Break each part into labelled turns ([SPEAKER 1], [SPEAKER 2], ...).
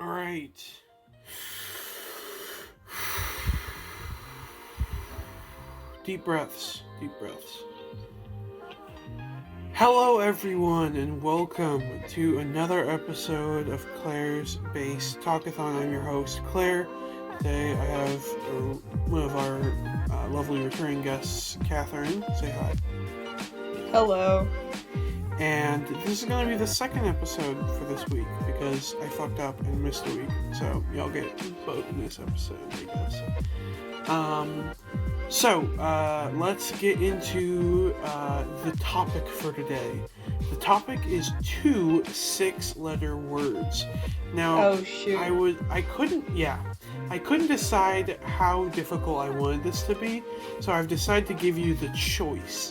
[SPEAKER 1] All right. Deep breaths. Deep breaths. Hello, everyone, and welcome to another episode of Claire's Base Talkathon. I'm your host, Claire. Today I have one of our lovely returning guests, Katherine. Say hi.
[SPEAKER 2] Hello.
[SPEAKER 1] And this is going to be the second episode for this week because I fucked up and missed a week. So y'all get both in this episode, I guess. Let's get into the topic for today. The topic is 2 6-letter words. Now,
[SPEAKER 2] Oh shoot.
[SPEAKER 1] I couldn't decide how difficult I wanted this to be, so I've decided to give you the choice.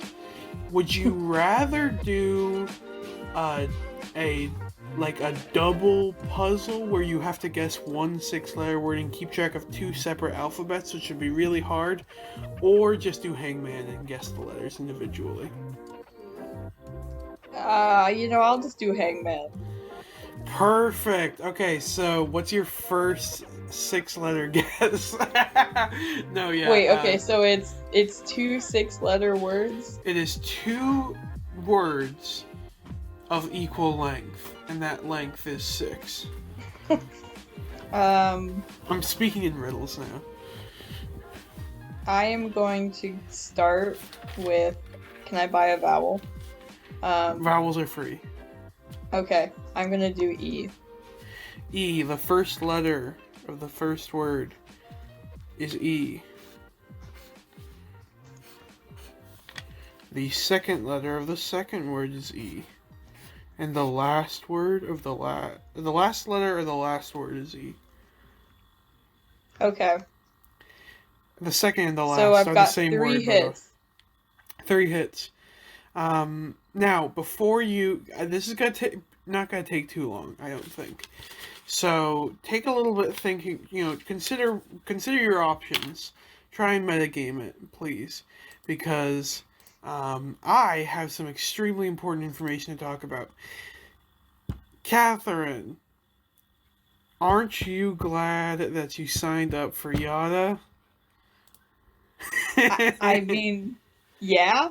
[SPEAKER 1] Would you rather do a double puzzle where you have to guess one 6-letter word and keep track of 2 separate alphabets, which would be really hard, or just do hangman and guess the letters individually?
[SPEAKER 2] I'll just do hangman.
[SPEAKER 1] Perfect. Okay, so what's your first 6-letter guess? No, yeah.
[SPEAKER 2] Wait, okay, so it's 2 6-letter words?
[SPEAKER 1] It is 2 words of equal length, and that length is 6. I'm speaking in riddles now.
[SPEAKER 2] I am going to start with, can I buy a vowel?
[SPEAKER 1] Vowels are free.
[SPEAKER 2] Okay, I'm gonna do E.
[SPEAKER 1] E, the first letter of the first word is E. The second letter of the second word is E. And the last word of the last letter of the last word is E.
[SPEAKER 2] Okay.
[SPEAKER 1] The second and the last
[SPEAKER 2] So I've
[SPEAKER 1] are
[SPEAKER 2] got
[SPEAKER 1] the same
[SPEAKER 2] 3
[SPEAKER 1] word.
[SPEAKER 2] hits.
[SPEAKER 1] 3 hits. Now, before you... this is not going to take too long, I don't think. So, take a little bit thinking, consider your options. Try and metagame it, please. Because I have some extremely important information to talk about. Katherine, aren't you glad that you signed up for Yada?
[SPEAKER 2] I mean, yeah?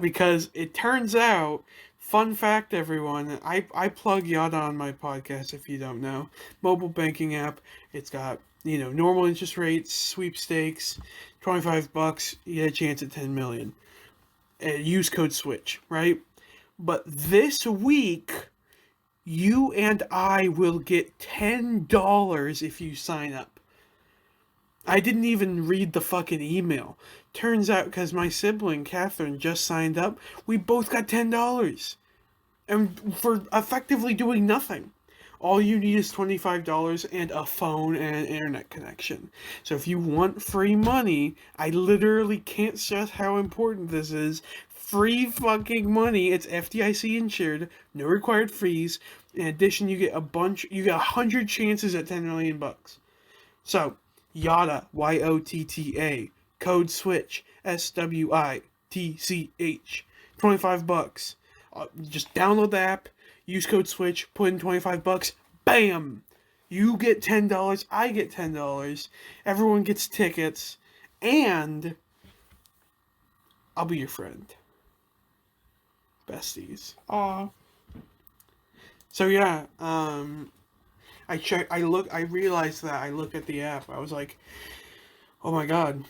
[SPEAKER 1] Because it turns out, fun fact everyone, I plug Yada on my podcast if you don't know. Mobile banking app. It's got, normal interest rates, sweepstakes, $25, you get a chance at 10 million. Use code SWITCH, right? But this week, you and I will get $10 if you sign up. I didn't even read the fucking email. Turns out, because my sibling, Katherine, just signed up, we both got $10. And for effectively doing nothing. All you need is $25 and a phone and an internet connection. So if you want free money, I literally can't stress how important this is. Free fucking money. It's FDIC insured. No required fees. In addition, you get 100 chances at 10 million bucks. So, Yada, YOTTA, code SWITCH, SWITCH, $25. Just download the app, use code SWITCH, put in $25, bam! You get $10, I get $10, everyone gets tickets, and I'll be your friend. Besties.
[SPEAKER 2] Aw.
[SPEAKER 1] So yeah, I realized that I looked at the app, I was like, oh my god,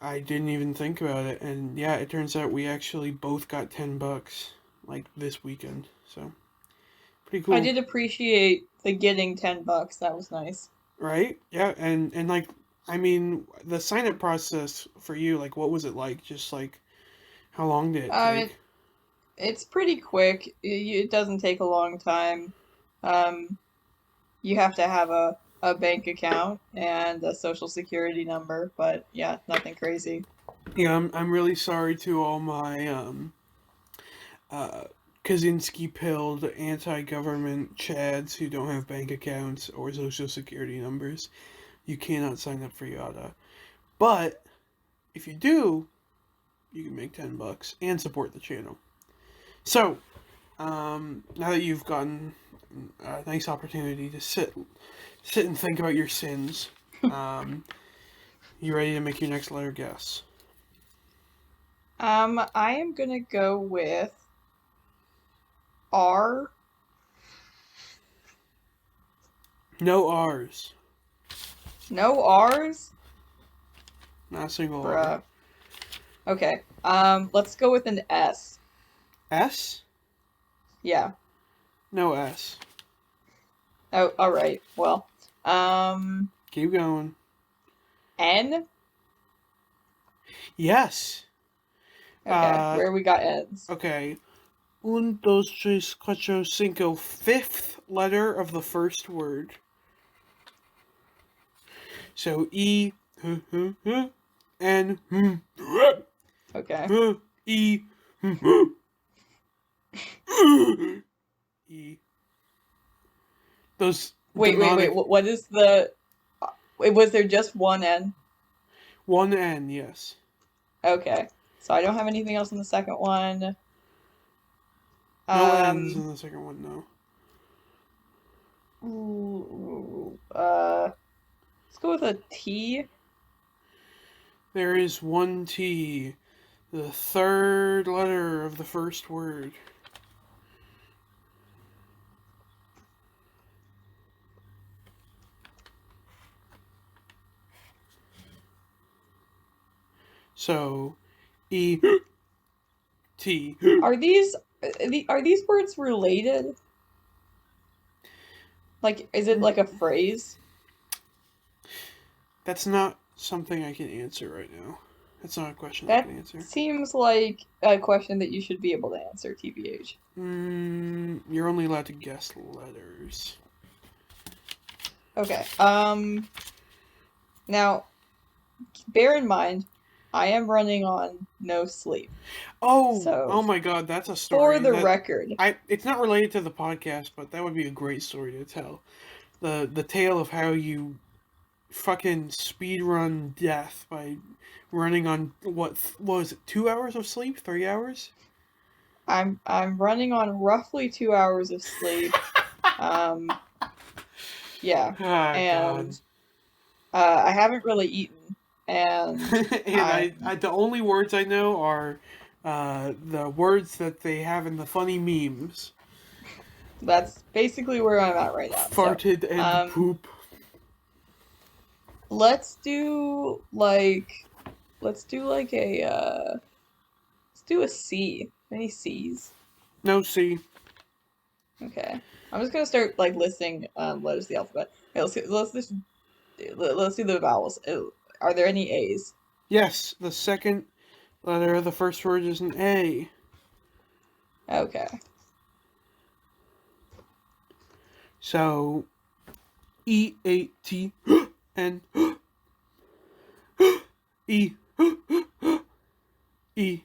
[SPEAKER 1] I didn't even think about it, and yeah, it turns out we actually both got $10, like, this weekend, so, pretty cool.
[SPEAKER 2] I did appreciate the getting $10, that was nice.
[SPEAKER 1] Right? Yeah, and like, I mean, the sign-up process for you, like, what was it like? Just, like, how long did it take?
[SPEAKER 2] It's pretty quick. It doesn't take a long time. You have to have a bank account and a social security number, but yeah, nothing crazy.
[SPEAKER 1] Yeah, I'm really sorry to all my Kaczynski-pilled anti-government chads who don't have bank accounts or social security numbers. You cannot sign up for Yada. But if you do, you can make $10 and support the channel. So, now that you've gotten a nice opportunity to sit and think about your sins. You ready to make your next letter guess?
[SPEAKER 2] I am gonna go with R.
[SPEAKER 1] No R's.
[SPEAKER 2] No R's?
[SPEAKER 1] Not a single R.
[SPEAKER 2] Bruh. Okay. Let's go with an S.
[SPEAKER 1] S?
[SPEAKER 2] Yeah.
[SPEAKER 1] No S.
[SPEAKER 2] Oh, all right. Well,
[SPEAKER 1] Keep going.
[SPEAKER 2] N?
[SPEAKER 1] Yes.
[SPEAKER 2] Okay. Where we got N's?
[SPEAKER 1] Okay. Un, dos, tres, cuatro, cinco. Fifth letter of the first word. So E, N,
[SPEAKER 2] Okay.
[SPEAKER 1] E, E. Those
[SPEAKER 2] Wait.
[SPEAKER 1] demonic...
[SPEAKER 2] What is the? Wait, was there just one N?
[SPEAKER 1] One N, yes.
[SPEAKER 2] Okay. So I don't have anything else in the second one.
[SPEAKER 1] No N's in the second one, no.
[SPEAKER 2] Let's go with a T.
[SPEAKER 1] There is one T. The third letter of the first word. So, E, T.
[SPEAKER 2] Are these words related? Like, is it like a phrase?
[SPEAKER 1] That's not something I can answer right now. That's not a question I
[SPEAKER 2] That
[SPEAKER 1] can answer.
[SPEAKER 2] seems like a question that you should be able to answer, TBH.
[SPEAKER 1] You're only allowed to guess letters.
[SPEAKER 2] Okay. Now, bear in mind, I am running on no sleep.
[SPEAKER 1] Oh,
[SPEAKER 2] So,
[SPEAKER 1] oh my God, that's a story.
[SPEAKER 2] For the record,
[SPEAKER 1] it's not related to the podcast, but that would be a great story to tell. The tale of how you fucking speedrun death by running on what was it? 2 hours of sleep? 3 hours?
[SPEAKER 2] I'm running on roughly 2 hours of sleep. Yeah,
[SPEAKER 1] Ah,
[SPEAKER 2] and I haven't really eaten, and
[SPEAKER 1] and I the only words I know are the words that they have in the funny memes.
[SPEAKER 2] that's basically where I'm at right now.
[SPEAKER 1] Farted
[SPEAKER 2] So,
[SPEAKER 1] and poop.
[SPEAKER 2] let's do like a let's do a C. Any C's?
[SPEAKER 1] No C.
[SPEAKER 2] Okay. I'm just gonna start like listing letters of the alphabet. Okay, let's do the vowels. Are there any A's?
[SPEAKER 1] Yes, the second letter of the first word is an A.
[SPEAKER 2] Okay.
[SPEAKER 1] So E-A-T and E E.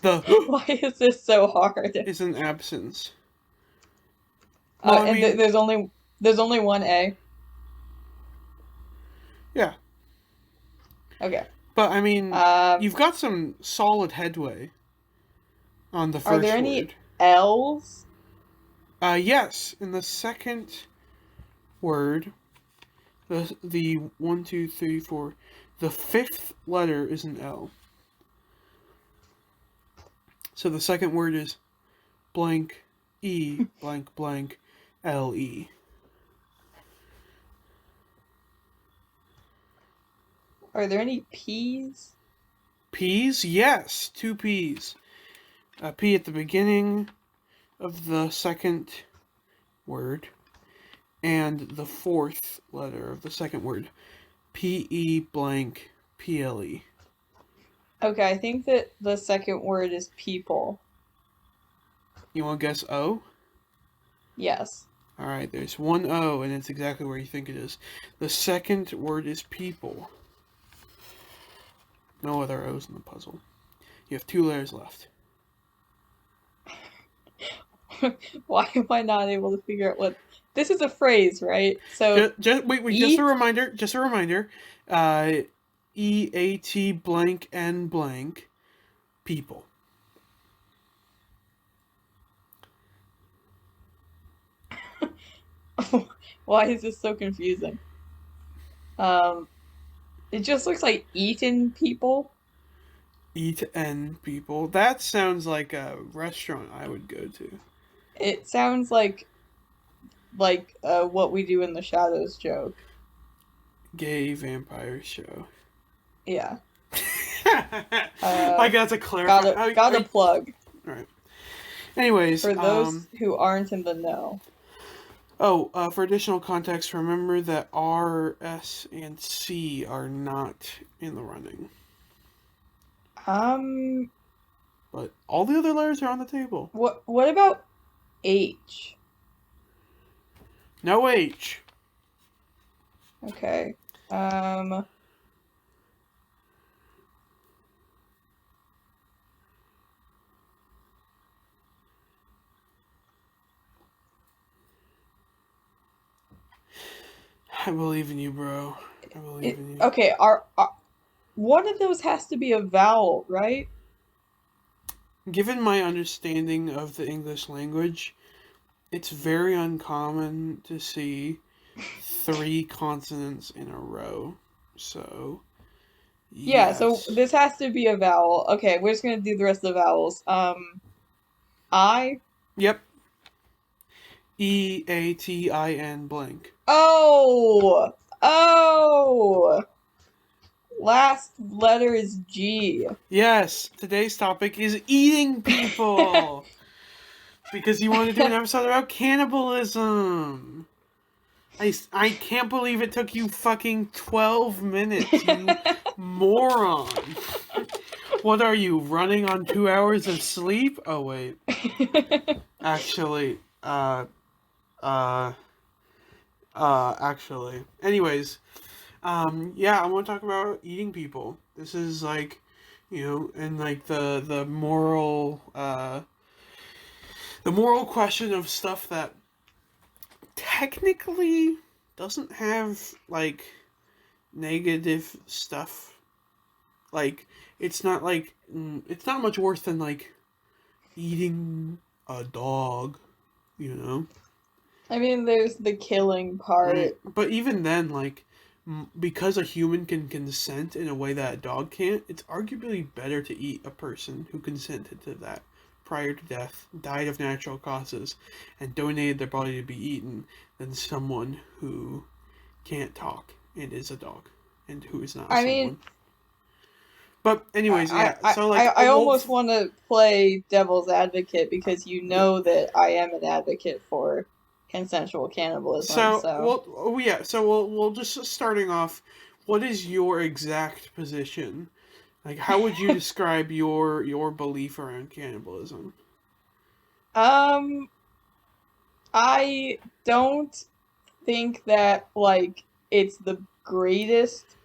[SPEAKER 1] The
[SPEAKER 2] Why is this so hard?
[SPEAKER 1] is an absence. Well, I mean,
[SPEAKER 2] there's only one A.
[SPEAKER 1] Yeah.
[SPEAKER 2] Okay.
[SPEAKER 1] But I mean, you've got some solid headway on the first
[SPEAKER 2] Are there
[SPEAKER 1] word.
[SPEAKER 2] any L's?
[SPEAKER 1] Yes, in the second word, the 1, 2, 3, 4, the fifth letter is an L. So the second word is blank E blank blank L-E.
[SPEAKER 2] Are there any P's?
[SPEAKER 1] P's? Yes, 2 P's. A P at the beginning of the second word and the fourth letter of the second word. P-E blank P-L-E.
[SPEAKER 2] Okay, I think that the second word is people.
[SPEAKER 1] You want to guess O?
[SPEAKER 2] Yes.
[SPEAKER 1] Alright, there's one O, and it's exactly where you think it is. The second word is people. No other O's in the puzzle. You have 2 letters left.
[SPEAKER 2] Why am I not able to figure out what... This is a phrase, right? So,
[SPEAKER 1] Wait, just a reminder. E-A-T blank N blank people.
[SPEAKER 2] Why is this so confusing? Um, it just looks like eaten people.
[SPEAKER 1] Eat and people. That sounds like a restaurant I would go to.
[SPEAKER 2] It sounds like what we do in the shadows joke.
[SPEAKER 1] Gay vampire show.
[SPEAKER 2] Yeah.
[SPEAKER 1] Like that's a clarify.
[SPEAKER 2] Got a plug
[SPEAKER 1] All right. Anyways,
[SPEAKER 2] for those who aren't in the know.
[SPEAKER 1] For additional context, remember that R, S, and C are not in the running. But all the other letters are on the table.
[SPEAKER 2] What about H?
[SPEAKER 1] No H.
[SPEAKER 2] Okay.
[SPEAKER 1] I believe in you, bro. I believe in you.
[SPEAKER 2] Okay, one of those has to be a vowel, right?
[SPEAKER 1] Given my understanding of the English language, it's very uncommon to see 3 consonants in a row. So,
[SPEAKER 2] Yeah, so
[SPEAKER 1] yes.
[SPEAKER 2] this has to be a vowel. Okay, we're just gonna do the rest of the vowels. I.
[SPEAKER 1] Yep. EATIN blank.
[SPEAKER 2] Oh! Oh! Last letter is G.
[SPEAKER 1] Yes, today's topic is eating people. Because you wanted to do an episode about cannibalism. I can't believe it took you fucking 12 minutes, you moron. What are you, running on 2 hours of sleep? Oh, wait. Actually, actually. Anyways, yeah, I want to talk about eating people. This is like, and like the moral question of stuff that technically doesn't have like negative stuff. Like it's not much worse than like eating a dog, you know.
[SPEAKER 2] I mean, there's the killing part.
[SPEAKER 1] But even then, like, because a human can consent in a way that a dog can't, it's arguably better to eat a person who consented to that prior to death, died of natural causes, and donated their body to be eaten than someone who can't talk and is a dog and who is not
[SPEAKER 2] I
[SPEAKER 1] someone.
[SPEAKER 2] mean,
[SPEAKER 1] But anyways, yeah. So like,
[SPEAKER 2] I almost want to play devil's advocate because you know that I am an advocate for consensual cannibalism.
[SPEAKER 1] So,
[SPEAKER 2] So,
[SPEAKER 1] well, oh, yeah. So we'll just starting off. What is your exact position? Like, how would you describe your belief around cannibalism?
[SPEAKER 2] um, I don't think that like it's the greatest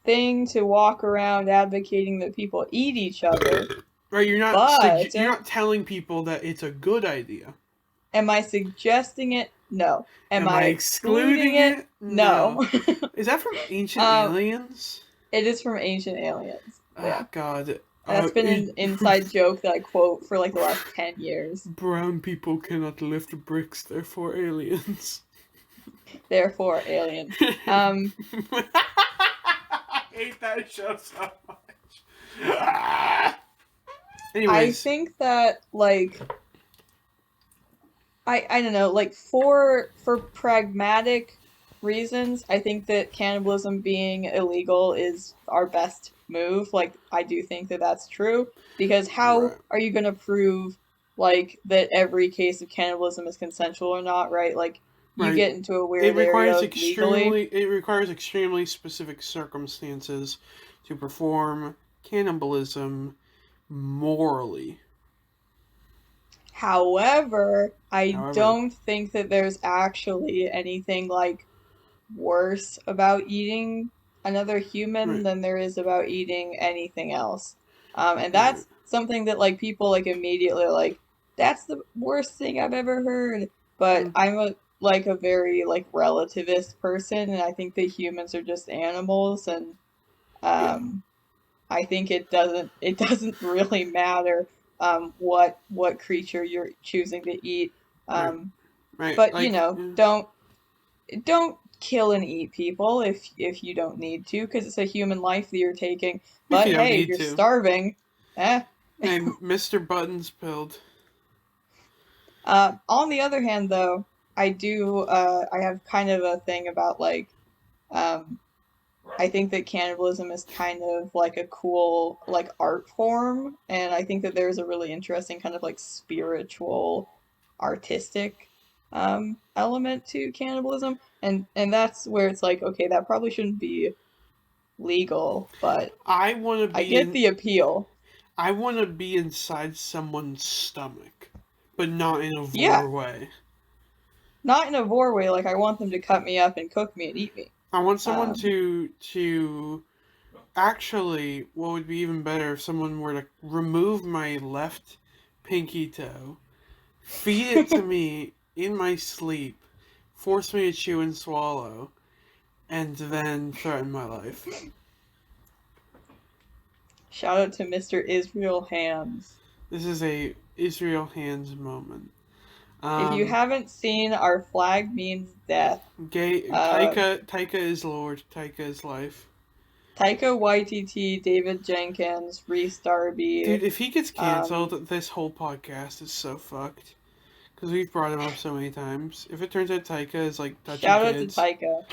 [SPEAKER 2] thing to walk around advocating that people eat each other,
[SPEAKER 1] Right,
[SPEAKER 2] but
[SPEAKER 1] you're not telling people that it's a good idea.
[SPEAKER 2] am I suggesting it? No. Am
[SPEAKER 1] Am
[SPEAKER 2] I
[SPEAKER 1] I
[SPEAKER 2] excluding
[SPEAKER 1] excluding
[SPEAKER 2] it?
[SPEAKER 1] it? No.
[SPEAKER 2] No.
[SPEAKER 1] Is that from Ancient
[SPEAKER 2] um,
[SPEAKER 1] Aliens?
[SPEAKER 2] it is from Ancient Aliens.
[SPEAKER 1] Ah,
[SPEAKER 2] Yeah.
[SPEAKER 1] God.
[SPEAKER 2] That's been an inside joke that I quote for like the last 10 years.
[SPEAKER 1] Brown people cannot lift bricks, therefore aliens.
[SPEAKER 2] Therefore, aliens.
[SPEAKER 1] I hate that show so much.
[SPEAKER 2] I
[SPEAKER 1] Anyways,
[SPEAKER 2] think that like I don't know, like for pragmatic reasons, I think that cannibalism being illegal is our best move. Like I do think that that's true because how
[SPEAKER 1] right.
[SPEAKER 2] are you going to prove like that every case of cannibalism is consensual or not, right? Like you
[SPEAKER 1] Right.
[SPEAKER 2] get into a weird area of legally.
[SPEAKER 1] It requires extremely specific circumstances to perform cannibalism morally.
[SPEAKER 2] However, I
[SPEAKER 1] However,
[SPEAKER 2] don't think that there's actually anything like worse about eating another human
[SPEAKER 1] right,
[SPEAKER 2] than there is about eating anything else. And
[SPEAKER 1] right,
[SPEAKER 2] that's something that like people like immediately are like, that's the worst thing I've ever heard. But
[SPEAKER 1] mm,
[SPEAKER 2] I'm a like a very like relativist person, and I think that humans are just animals, and
[SPEAKER 1] yeah,
[SPEAKER 2] um, I think it doesn't really matter what creature you're choosing to eat.
[SPEAKER 1] right,
[SPEAKER 2] Um,
[SPEAKER 1] right.
[SPEAKER 2] but you
[SPEAKER 1] Like,
[SPEAKER 2] know, don't don't kill and eat people if you don't need to, because it's a human life that you're taking.
[SPEAKER 1] If
[SPEAKER 2] But
[SPEAKER 1] you don't
[SPEAKER 2] hey, if
[SPEAKER 1] need
[SPEAKER 2] you're
[SPEAKER 1] to.
[SPEAKER 2] starving, eh.
[SPEAKER 1] And Mr. Buttons build.
[SPEAKER 2] On the other hand, though, I have kind of a thing about like, um, I think that cannibalism is kind of like a cool like art form, and I think that there's a really interesting kind of like spiritual, artistic element to cannibalism, and that's where it's like, okay, that probably shouldn't be legal, but
[SPEAKER 1] I want to
[SPEAKER 2] I
[SPEAKER 1] be
[SPEAKER 2] get
[SPEAKER 1] in.
[SPEAKER 2] the appeal.
[SPEAKER 1] I want to be inside someone's stomach, but not in a
[SPEAKER 2] Yeah,
[SPEAKER 1] vor way.
[SPEAKER 2] not in a vor way, like I want them to cut me up and cook me and eat me.
[SPEAKER 1] I want someone
[SPEAKER 2] Um,
[SPEAKER 1] to actually. What would be even better if someone were to remove my left pinky toe, feed it to me in my sleep, force me to chew and swallow, and then threaten my life.
[SPEAKER 2] Shout out to Mr. Israel Hands.
[SPEAKER 1] This is a Israel hands moment.
[SPEAKER 2] If you
[SPEAKER 1] Um,
[SPEAKER 2] haven't seen Our Flag Means Death,
[SPEAKER 1] Gay
[SPEAKER 2] uh,
[SPEAKER 1] Taika is Lord. Taika is life.
[SPEAKER 2] Taika Waititi, David Jenkins, Reese Darby,
[SPEAKER 1] Dude, if he gets
[SPEAKER 2] um,
[SPEAKER 1] canceled, this whole podcast is so fucked. Because we've brought him up so many times. If it turns out Taika is like touching
[SPEAKER 2] shout out to
[SPEAKER 1] kids,
[SPEAKER 2] Taika.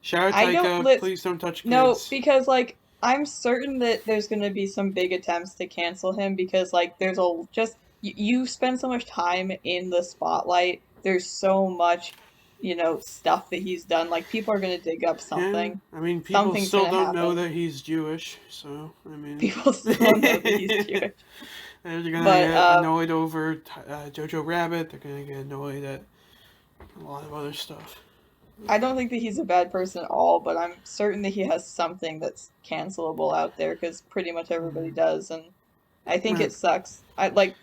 [SPEAKER 1] shout out
[SPEAKER 2] I don't
[SPEAKER 1] Taika,
[SPEAKER 2] let
[SPEAKER 1] please don't touch
[SPEAKER 2] no,
[SPEAKER 1] kids.
[SPEAKER 2] because like I'm certain that there's going to be some big attempts to cancel him because like there's a just you spend so much time in the spotlight. There's so much, stuff that he's done. Like people are going to dig up
[SPEAKER 1] Yeah,
[SPEAKER 2] something.
[SPEAKER 1] I mean, people
[SPEAKER 2] Something's
[SPEAKER 1] still
[SPEAKER 2] going to
[SPEAKER 1] don't know
[SPEAKER 2] happen.
[SPEAKER 1] that he's Jewish, so, I mean.
[SPEAKER 2] People still don't know that he's Jewish.
[SPEAKER 1] They're gonna
[SPEAKER 2] But
[SPEAKER 1] get annoyed over Jojo Rabbit, they're gonna get annoyed at a lot of other stuff.
[SPEAKER 2] I don't think that he's a bad person at all, but I'm certain that he has something that's cancelable out there because pretty much everybody
[SPEAKER 1] Mm.
[SPEAKER 2] does, and I think
[SPEAKER 1] Right.
[SPEAKER 2] it sucks. I like,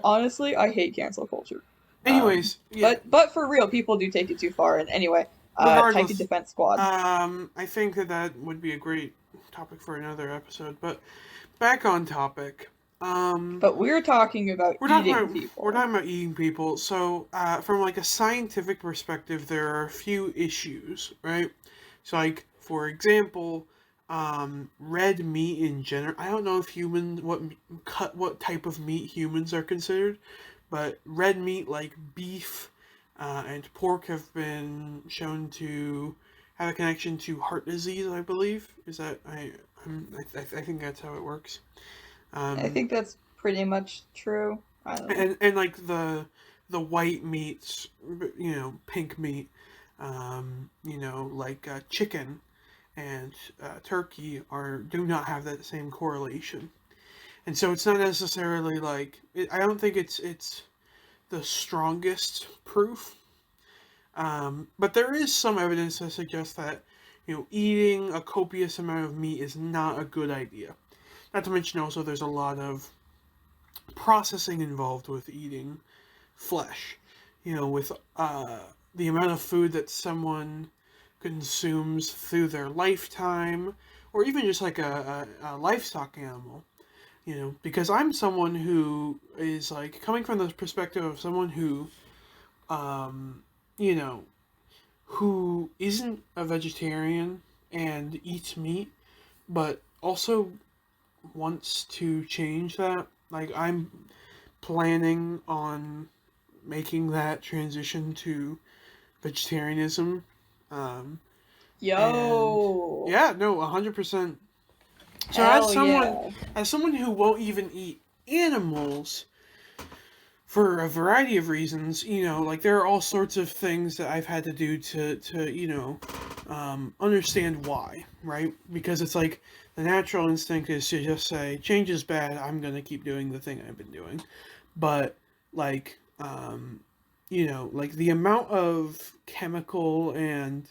[SPEAKER 2] honestly, I hate cancel culture.
[SPEAKER 1] Anyways, yeah,
[SPEAKER 2] But for real, people do take it too far. And anyway, Taika
[SPEAKER 1] regardless,
[SPEAKER 2] Defense Squad.
[SPEAKER 1] I think that would be a great topic for another episode. But back on topic. Um,
[SPEAKER 2] But we're talking about
[SPEAKER 1] we're talking
[SPEAKER 2] eating
[SPEAKER 1] about we're
[SPEAKER 2] people.
[SPEAKER 1] talking about eating people. So, from like a scientific perspective, there are a few issues, right? So, like for example, red meat in general. I don't know if humans what type of meat humans are considered, but red meat like beef and pork have been shown to have a connection to heart disease. I believe is that I think that's how it works.
[SPEAKER 2] I
[SPEAKER 1] Um,
[SPEAKER 2] think that's pretty much true. I don't know.
[SPEAKER 1] and like the white meats, pink meat, like chicken and turkey are do not have that same correlation, and so it's not necessarily like I don't think it's the strongest proof, but there is some evidence to suggest that eating a copious amount of meat is not a good idea. Not to mention also there's a lot of processing involved with eating flesh. With the amount of food that someone consumes through their lifetime, or even just like a livestock animal. Because I'm someone who is like coming from the perspective of someone who, um, you know, who isn't a vegetarian and eats meat, but also wants to change that. Like I'm planning on making that transition to vegetarianism. Um, and
[SPEAKER 2] Yo,
[SPEAKER 1] yeah, no, 100%. So
[SPEAKER 2] hell yeah.
[SPEAKER 1] as someone who won't even eat animals for a variety of reasons, like there are all sorts of things that I've had to do to understand why, right? Because it's like the natural instinct is to just say change is bad. I'm gonna keep doing the thing I've been doing, but like like the amount of chemical and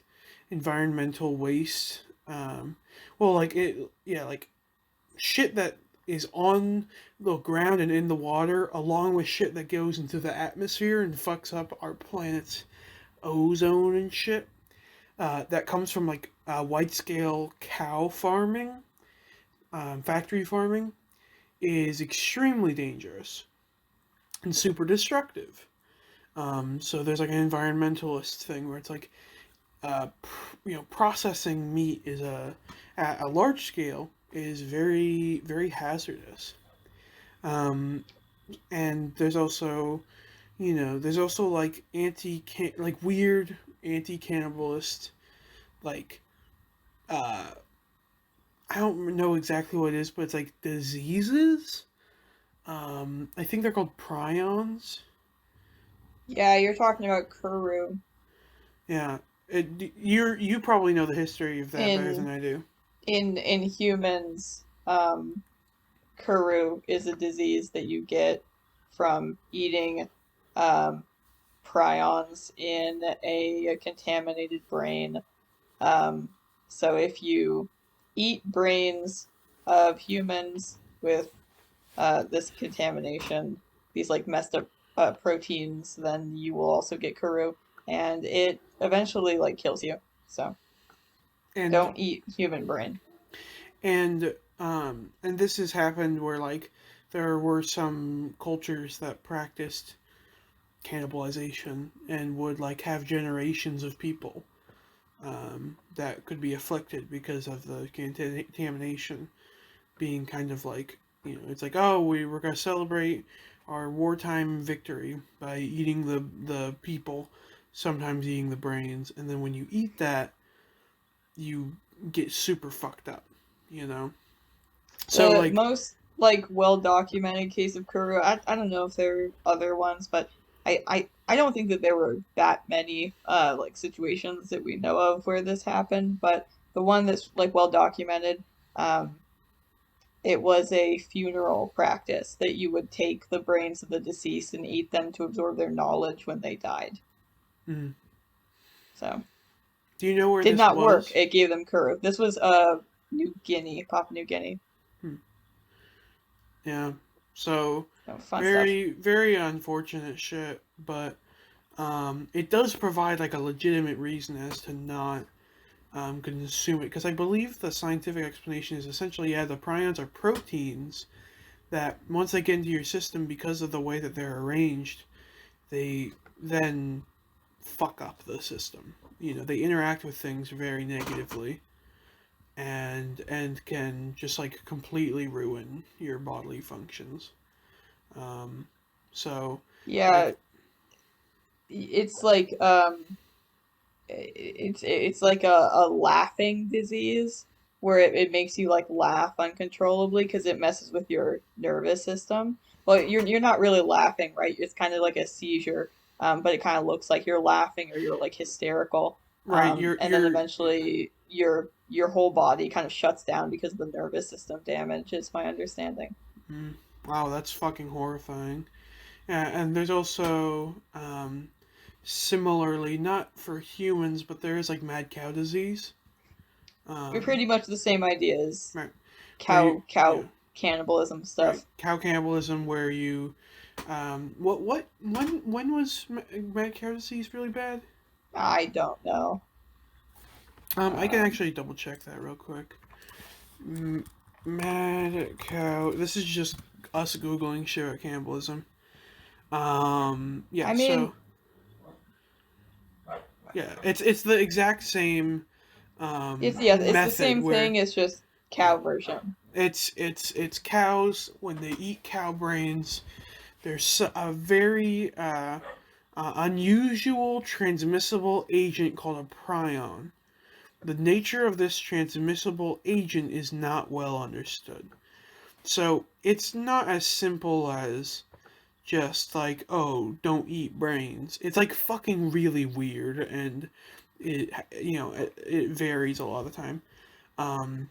[SPEAKER 1] environmental waste, well, like it, yeah, like shit that is on the ground and in the water, along with shit that goes into the atmosphere and fucks up our planet's ozone and shit. That comes from like wide scale cow farming, factory farming, is extremely dangerous and super destructive. So there's like an environmentalist thing where it's like processing meat at a large scale is very, very hazardous. Um, and there's also like like weird anti-cannibalist, like, uh, I don't know exactly what it is, but it's like diseases. I think they're called prions.
[SPEAKER 2] Yeah, you're talking about Kuru.
[SPEAKER 1] Yeah, you probably know the history of that better than
[SPEAKER 2] In
[SPEAKER 1] I do.
[SPEAKER 2] in humans, Kuru is a disease that you get from eating um, prions in a contaminated brain. Um, so if you eat brains of humans with this contamination, these like messed up proteins, then you will also get Kuru, and it eventually like kills you. So
[SPEAKER 1] And
[SPEAKER 2] don't eat human brain.
[SPEAKER 1] and this has happened where like there were some cultures that practiced cannibalization and would like have generations of people that could be afflicted because of the contamination being kind of like, it's like, oh, we were going to celebrate our wartime victory by eating the people, sometimes eating the brains, and then when you eat that, you get super fucked up, you know. So
[SPEAKER 2] The
[SPEAKER 1] like,
[SPEAKER 2] most like well documented case of Kuru, I don't know if there are other ones, but I don't think that there were that many like situations that we know of where this happened, but the one that's like well documented, um, it was a funeral practice that you would take the brains of the deceased and eat them to absorb their knowledge when they died.
[SPEAKER 1] mm,
[SPEAKER 2] So
[SPEAKER 1] do you know where
[SPEAKER 2] did
[SPEAKER 1] this
[SPEAKER 2] not work.
[SPEAKER 1] was?
[SPEAKER 2] It gave them Kuru. This was New Guinea, Papua New Guinea.
[SPEAKER 1] Hmm. Yeah. So
[SPEAKER 2] So fun stuff.
[SPEAKER 1] very, very unfortunate shit, but it does provide like a legitimate reason as to not consume it, because I believe the scientific explanation is essentially, yeah, the prions are proteins that once they get into your system, because of the way that they're arranged, they then fuck up the system. They interact with things very negatively, and can just like completely ruin your bodily functions. Um, so
[SPEAKER 2] Yeah,
[SPEAKER 1] like,
[SPEAKER 2] it's like it's like a laughing disease where it makes you like laugh uncontrollably because it messes with your nervous system. Well, you're not really laughing, right? It's kind of like a seizure, but it kind of looks like you're laughing or you're like hysterical.
[SPEAKER 1] right, you're
[SPEAKER 2] And then
[SPEAKER 1] you're
[SPEAKER 2] eventually your whole body kind of shuts down because of the nervous system damage, is my understanding.
[SPEAKER 1] mm, wow, that's fucking horrifying. Yeah, and there's also similarly, not for humans, but there is like mad cow disease.
[SPEAKER 2] We're
[SPEAKER 1] Um,
[SPEAKER 2] pretty much the same ideas.
[SPEAKER 1] right, where you,
[SPEAKER 2] Cow cannibalism
[SPEAKER 1] right,
[SPEAKER 2] stuff.
[SPEAKER 1] cow cannibalism, where you, when was mad cow disease really bad?
[SPEAKER 2] I don't know.
[SPEAKER 1] I can
[SPEAKER 2] Um,
[SPEAKER 1] actually double check that real quick. M- Mad cow. This is just us googling shit about cannibalism. Yeah.
[SPEAKER 2] I mean,
[SPEAKER 1] So yeah, it's the exact same
[SPEAKER 2] it's the
[SPEAKER 1] method
[SPEAKER 2] same
[SPEAKER 1] where,
[SPEAKER 2] thing. It's just
[SPEAKER 1] yeah,
[SPEAKER 2] cow version.
[SPEAKER 1] it's cows when they eat cow brains. There's a very unusual transmissible agent called a prion. The nature of this transmissible agent is not well understood. So it's not as simple as just like, oh, don't eat brains. It's like fucking really weird, and it varies a lot of the time. Um,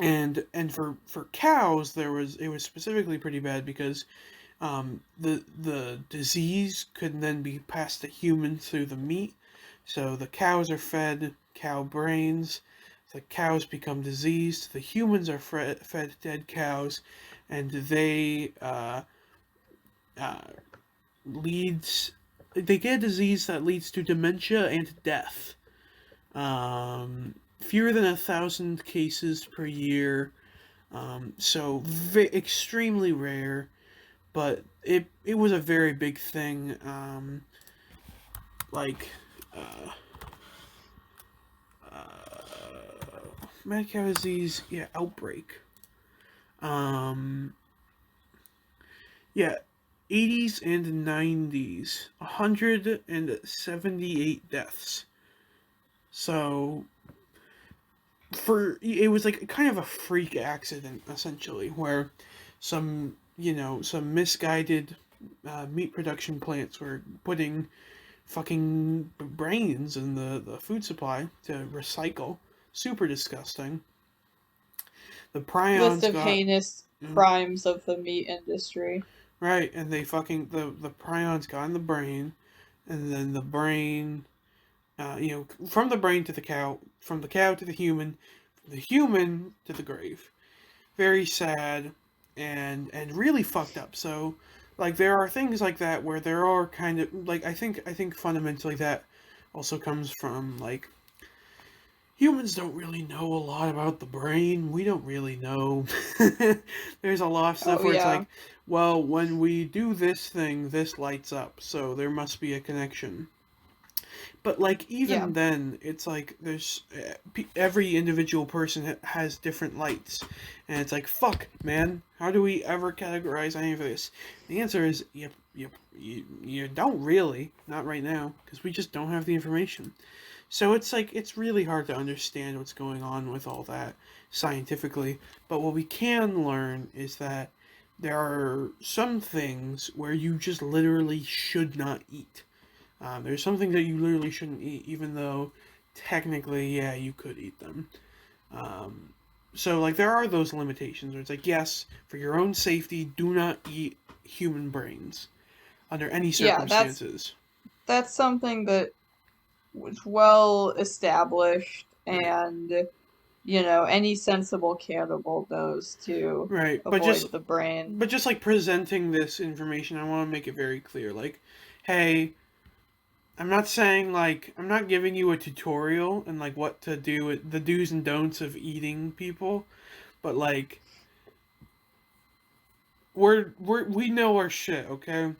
[SPEAKER 1] and for cows, it was specifically pretty bad because the disease could then be passed to humans through the meat. So the cows are fed cow brains, the cows become diseased, the humans are fed dead cows, and uh, leads they get a disease that leads to dementia and death. Fewer than 1,000 cases per year, so extremely rare. But it was a very big thing. Like, uh, mad cow disease, yeah, outbreak. Um, yeah, 80s and 90s, 178 deaths. So it was like kind of a freak accident essentially, where some misguided meat production plants were putting fucking brains in the food supply to recycle. Super disgusting. The
[SPEAKER 2] List
[SPEAKER 1] prions
[SPEAKER 2] of
[SPEAKER 1] got
[SPEAKER 2] heinous crimes of the meat industry.
[SPEAKER 1] right, and they fucking the prions got in the brain, and then the brain, from the brain to the cow, from the cow to the human to the grave. Very sad, and really fucked up. So, like, there are things like that where there are kind of like I think fundamentally that also comes from like humans don't really know a lot about the brain. We don't really know. There's a lot of stuff
[SPEAKER 2] Oh
[SPEAKER 1] where it's
[SPEAKER 2] yeah.
[SPEAKER 1] like, well, when we do this thing, this lights up, so there must be a connection. But like
[SPEAKER 2] Yeah.
[SPEAKER 1] even then, it's like there's every individual person has different lights, and it's like fuck, man. How do we ever categorize any of this? The answer is you don't really, not right now, because we just don't have the information. So it's like it's really hard to understand what's going on with all that scientifically. But what we can learn is that there are some things where you just literally should not eat. There's some things that you literally shouldn't eat, even though technically, yeah, you could eat them. Um, so, like, there are those limitations where it's like, yes, for your own safety, do not eat human brains under any
[SPEAKER 2] Yeah,
[SPEAKER 1] circumstances.
[SPEAKER 2] that's something that was well established,
[SPEAKER 1] Right.
[SPEAKER 2] and any sensible cannibal knows to
[SPEAKER 1] Right.
[SPEAKER 2] avoid the brain.
[SPEAKER 1] But just like presenting this information, I want to make it very clear. Like, hey, I'm not saying like I'm not giving you a tutorial and like what to do, the do's and don'ts of eating people, but like we know our shit, okay?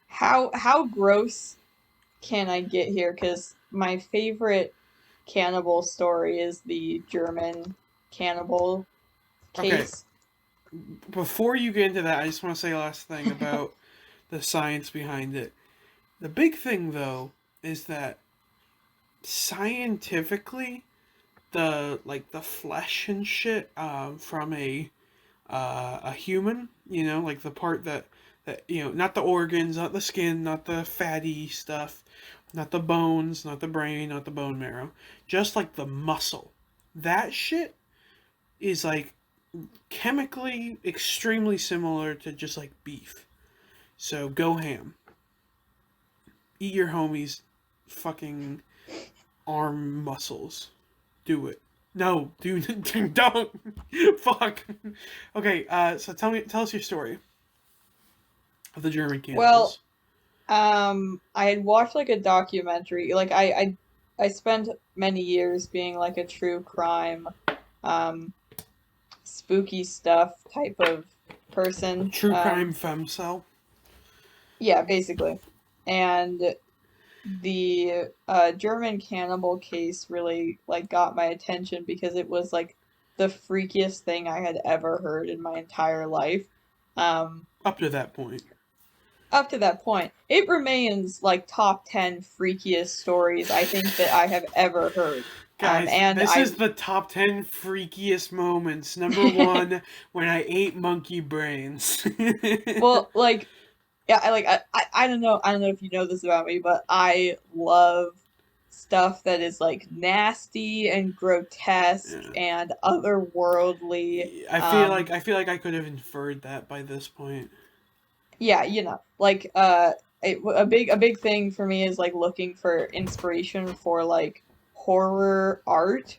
[SPEAKER 2] How gross can I get here? Because my favorite cannibal story is the German cannibal
[SPEAKER 1] Okay,
[SPEAKER 2] case.
[SPEAKER 1] before you get into that, I just want to say a last thing about the science behind it. The big thing though is that scientifically the flesh and shit from a human, like the part that not the organs, not the skin, not the fatty stuff, not the bones, not the brain, not the bone marrow, just like the muscle. That shit is like chemically extremely similar to just like beef. So go ham. Eat your homies fucking arm muscles. Do it. No, dude, don't. Fuck. Okay, so tell us your story of the German
[SPEAKER 2] Well,
[SPEAKER 1] cannibals.
[SPEAKER 2] I had watched like a documentary. Like I spent many years being like a true crime, um, spooky stuff type of
[SPEAKER 1] A
[SPEAKER 2] person.
[SPEAKER 1] true crime femcel.
[SPEAKER 2] Yeah, basically. And the German cannibal case really like got my attention because it was like the freakiest thing I had ever heard in my entire life. Um,
[SPEAKER 1] Up to that point.
[SPEAKER 2] Up to that point, it remains like top 10 freakiest stories I think that I have ever heard.
[SPEAKER 1] Guys,
[SPEAKER 2] And
[SPEAKER 1] this
[SPEAKER 2] I,
[SPEAKER 1] is the top 10 freakiest moments. Number one, when I ate monkey brains.
[SPEAKER 2] well, like, yeah, I don't know if you know this about me, but I love stuff that is like nasty and grotesque
[SPEAKER 1] Yeah.
[SPEAKER 2] and otherworldly.
[SPEAKER 1] I feel like I could have inferred that by this point.
[SPEAKER 2] Yeah, like a big thing for me is like looking for inspiration for like horror art,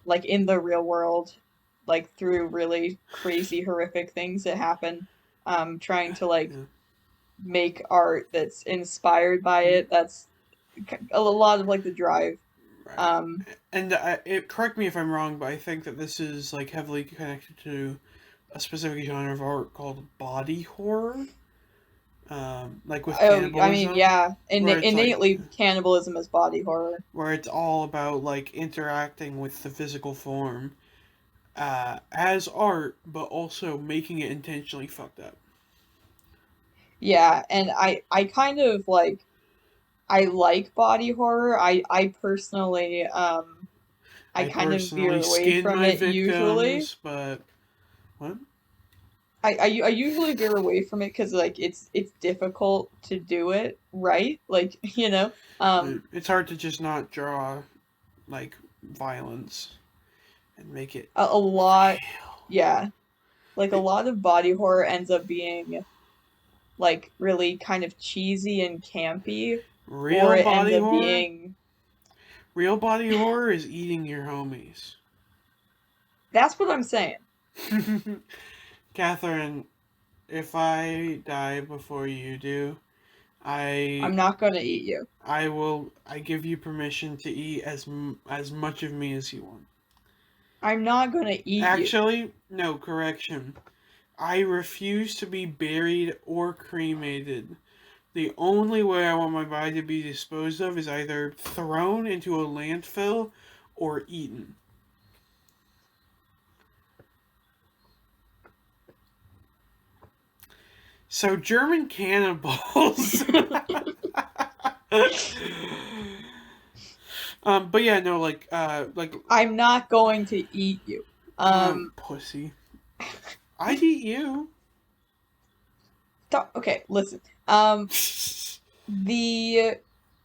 [SPEAKER 2] like in the real world, like through really crazy horrific things that happen. Trying to like
[SPEAKER 1] Yeah.
[SPEAKER 2] make art that's inspired by
[SPEAKER 1] Mm,
[SPEAKER 2] it. That's a lot of like the drive.
[SPEAKER 1] right.
[SPEAKER 2] Um,
[SPEAKER 1] And correct me if I'm wrong, but I think that this is like heavily connected to a specific genre of art called body horror. like with
[SPEAKER 2] Oh, I mean,
[SPEAKER 1] cannibalism,
[SPEAKER 2] yeah,
[SPEAKER 1] where it's like
[SPEAKER 2] innately cannibalism is body horror.
[SPEAKER 1] where it's all about like interacting with the physical form as art, but also making it intentionally fucked up.
[SPEAKER 2] Yeah, and I kind of like I like body horror. I personally I
[SPEAKER 1] I
[SPEAKER 2] kind of
[SPEAKER 1] personally
[SPEAKER 2] veer away
[SPEAKER 1] skin
[SPEAKER 2] from
[SPEAKER 1] my
[SPEAKER 2] it usually.
[SPEAKER 1] victims, but what?
[SPEAKER 2] I usually veer away from it because like it's difficult to do it right. Like, you know,
[SPEAKER 1] It's hard to just not draw like violence and make it
[SPEAKER 2] a lot,
[SPEAKER 1] real.
[SPEAKER 2] yeah, like a
[SPEAKER 1] It,
[SPEAKER 2] lot of body horror ends up being like really kind of cheesy and campy, or
[SPEAKER 1] real
[SPEAKER 2] it ends
[SPEAKER 1] body
[SPEAKER 2] up
[SPEAKER 1] horror.
[SPEAKER 2] being
[SPEAKER 1] Real body horror is eating your homies.
[SPEAKER 2] that's what I'm saying.
[SPEAKER 1] Catherine, if I die before you do, I
[SPEAKER 2] I'm not gonna eat you.
[SPEAKER 1] I will. I give you permission to eat as much of me as you want.
[SPEAKER 2] I'm not gonna eat you.
[SPEAKER 1] Actually, no, correction. I refuse to be buried or cremated. The only way I want my body to be disposed of is either thrown into a landfill or eaten. So German cannibals. But yeah, no, like,
[SPEAKER 2] I'm not going to eat you.
[SPEAKER 1] pussy. I'd eat you.
[SPEAKER 2] Okay, listen. The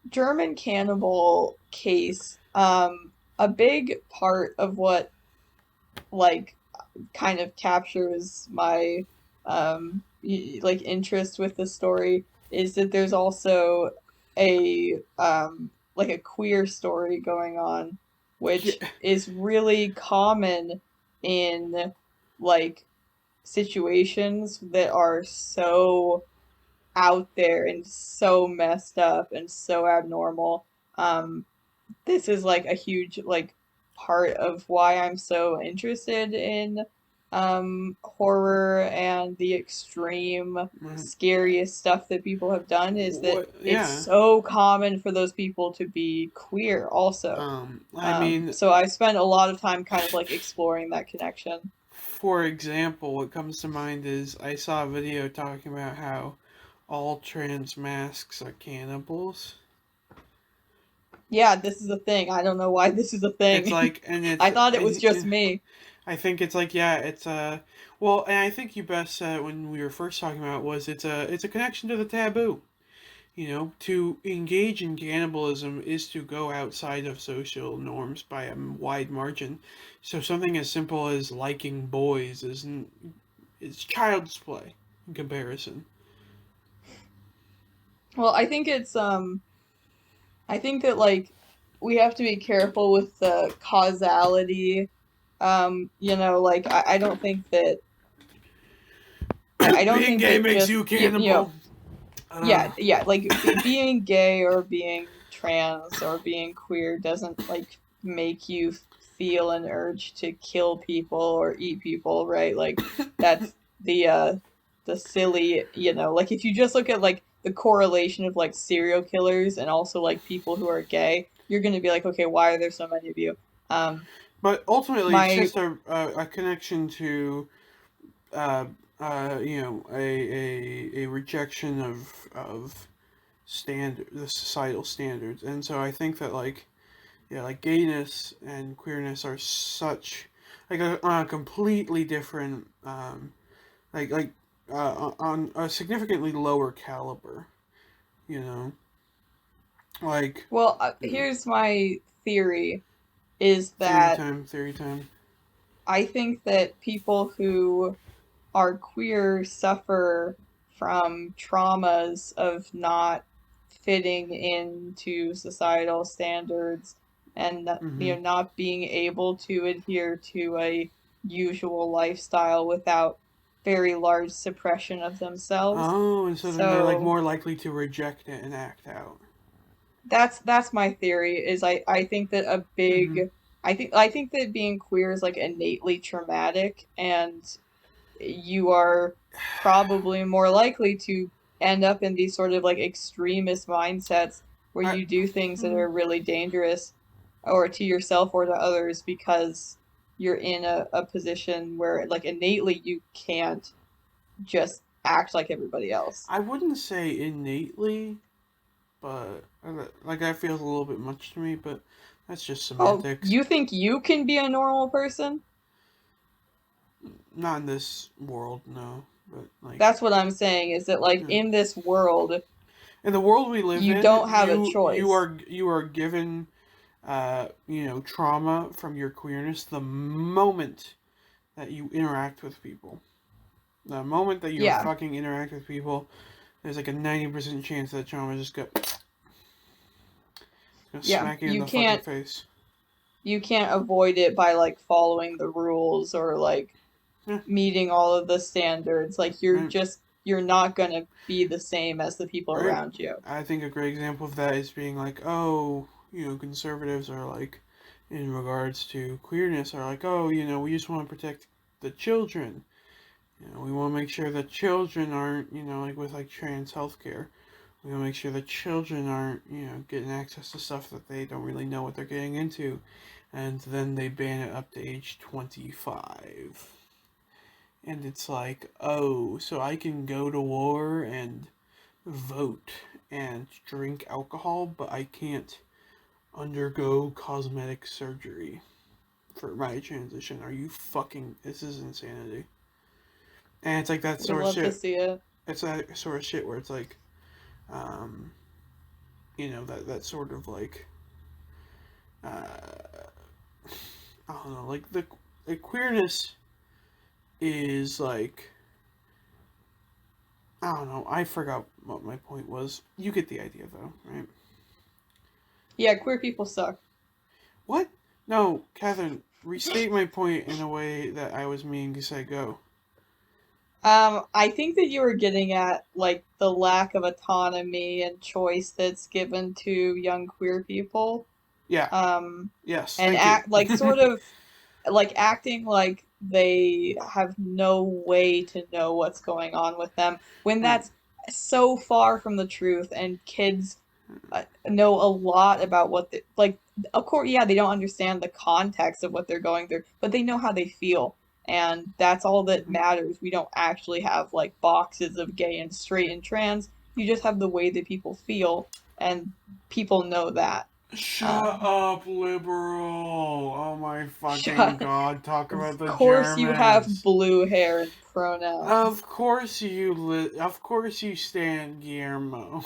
[SPEAKER 2] German cannibal case, a big part of what like kind of captures my like interest with the story is that there's also a like a queer story going on, which
[SPEAKER 1] Yeah.
[SPEAKER 2] is really common in like situations that are so out there and so messed up and so abnormal. Um, this is like a huge like part of why I'm so interested in horror and the extreme scariest stuff that people have done is that
[SPEAKER 1] What?
[SPEAKER 2] it's
[SPEAKER 1] Yeah.
[SPEAKER 2] so common for those people to be queer also.
[SPEAKER 1] I mean,
[SPEAKER 2] So I spent a lot of time kind of like exploring that connection.
[SPEAKER 1] for example, what comes to mind is I saw a video talking about how all trans masks are cannibals.
[SPEAKER 2] Yeah, this is a thing. I don't know why this is a
[SPEAKER 1] It's
[SPEAKER 2] thing.
[SPEAKER 1] like, and
[SPEAKER 2] I
[SPEAKER 1] it's,
[SPEAKER 2] thought it was just me.
[SPEAKER 1] I think it's like, yeah, it's well, and I think you best said when we were first talking about it was it's a connection to the taboo. You know, to engage in cannibalism is to go outside of social norms by a wide margin. So something as simple as liking boys is child's play in comparison.
[SPEAKER 2] Well, I think that like we have to be careful with the causality. You know, like I don't think that I don't
[SPEAKER 1] Being
[SPEAKER 2] think
[SPEAKER 1] gay
[SPEAKER 2] that
[SPEAKER 1] makes
[SPEAKER 2] just
[SPEAKER 1] you a
[SPEAKER 2] you know
[SPEAKER 1] cannibal.
[SPEAKER 2] yeah, yeah, like being gay or being trans or being queer doesn't like make you feel an urge to kill people or eat people, right? Like that's the silly, you know, like if you just look at like the correlation of like serial killers and also like people who are gay, you're gonna be like, okay, why are there so many of you? Um,
[SPEAKER 1] But ultimately, it's
[SPEAKER 2] my
[SPEAKER 1] just a connection to uh, a rejection of the societal standards, and so I think that like yeah, like gayness and queerness are such like on a completely different like on a significantly lower caliber, you know, like
[SPEAKER 2] well, here's my theory is that
[SPEAKER 1] theory time.
[SPEAKER 2] I think that people who are queer suffer from traumas of not fitting into societal standards and
[SPEAKER 1] Mm-hmm.
[SPEAKER 2] you know not being able to adhere to a usual lifestyle without very large suppression of themselves.
[SPEAKER 1] Oh, and so then they're like
[SPEAKER 2] So
[SPEAKER 1] more likely to reject it and act out.
[SPEAKER 2] that's my theory is I think that a
[SPEAKER 1] Mm-hmm.
[SPEAKER 2] big I think that being queer is like innately traumatic and you are probably more likely to end up in these sort of like extremist mindsets where
[SPEAKER 1] I,
[SPEAKER 2] you do things that are really dangerous or to yourself or to others because you're in a position where like innately you can't just act like everybody else.
[SPEAKER 1] I wouldn't say innately, but like that feels a little bit much to me. But that's just
[SPEAKER 2] Oh,
[SPEAKER 1] semantics.
[SPEAKER 2] you think you can be a normal person?
[SPEAKER 1] Not in this world, no. But like,
[SPEAKER 2] That's what I'm saying is that like
[SPEAKER 1] yeah.
[SPEAKER 2] in this world,
[SPEAKER 1] In the world we live
[SPEAKER 2] you
[SPEAKER 1] in,
[SPEAKER 2] don't have a
[SPEAKER 1] you
[SPEAKER 2] choice.
[SPEAKER 1] are given, trauma from your queerness the moment that you interact with people. The moment that you
[SPEAKER 2] Yeah.
[SPEAKER 1] fucking interact with people, there's like a 90% chance that trauma just gonna
[SPEAKER 2] Yeah.
[SPEAKER 1] smack you in the fucking face.
[SPEAKER 2] You can't avoid it by like following the rules or like
[SPEAKER 1] Yeah,
[SPEAKER 2] meeting all of the standards. Like
[SPEAKER 1] right,
[SPEAKER 2] you're not gonna be the same as the people
[SPEAKER 1] right.
[SPEAKER 2] around you.
[SPEAKER 1] I think a great example of that is being like, oh, conservatives are like, in regards to queerness, are like, oh, we just want to protect the children. We want to make sure that children aren't, like with like trans healthcare. We want to make sure that children aren't, getting access to stuff that they don't really know what they're getting into. And then they ban it up to age 25. And it's like, oh, so I can go to war and vote and drink alcohol, but I can't undergo cosmetic surgery for my transition. Are you fucking. This is insanity. And it's like that
[SPEAKER 2] Would
[SPEAKER 1] sort of
[SPEAKER 2] love to
[SPEAKER 1] shit.
[SPEAKER 2] see it.
[SPEAKER 1] It's that sort of shit where it's like, um, that sort of like, uh, I don't know, like the queerness is like, I don't know, I forgot what my point was. You get the idea though, right?
[SPEAKER 2] Yeah, queer people suck.
[SPEAKER 1] What? No, Catherine, restate my point in a way that I was meaning to say go.
[SPEAKER 2] I think that you were getting at like the lack of autonomy and choice that's given to young queer people.
[SPEAKER 1] Yeah,
[SPEAKER 2] Um,
[SPEAKER 1] yes,
[SPEAKER 2] and
[SPEAKER 1] thank you.
[SPEAKER 2] act like sort of like acting like they have no way to know what's going on with them when
[SPEAKER 1] Right.
[SPEAKER 2] that's so far from the truth and kids know a lot about what they like of course yeah they don't understand the context of what they're going through but they know how they feel and that's all that
[SPEAKER 1] Mm-hmm.
[SPEAKER 2] matters. We don't actually have like boxes of gay and straight and trans. You just have the way that people feel and people know that.
[SPEAKER 1] Shut
[SPEAKER 2] um
[SPEAKER 1] up, liberal! Oh my fucking
[SPEAKER 2] Shut.
[SPEAKER 1] god, talk about
[SPEAKER 2] Of
[SPEAKER 1] the
[SPEAKER 2] course you have
[SPEAKER 1] Germans.
[SPEAKER 2] blue hair and pronouns.
[SPEAKER 1] Of course you stand Guillermo.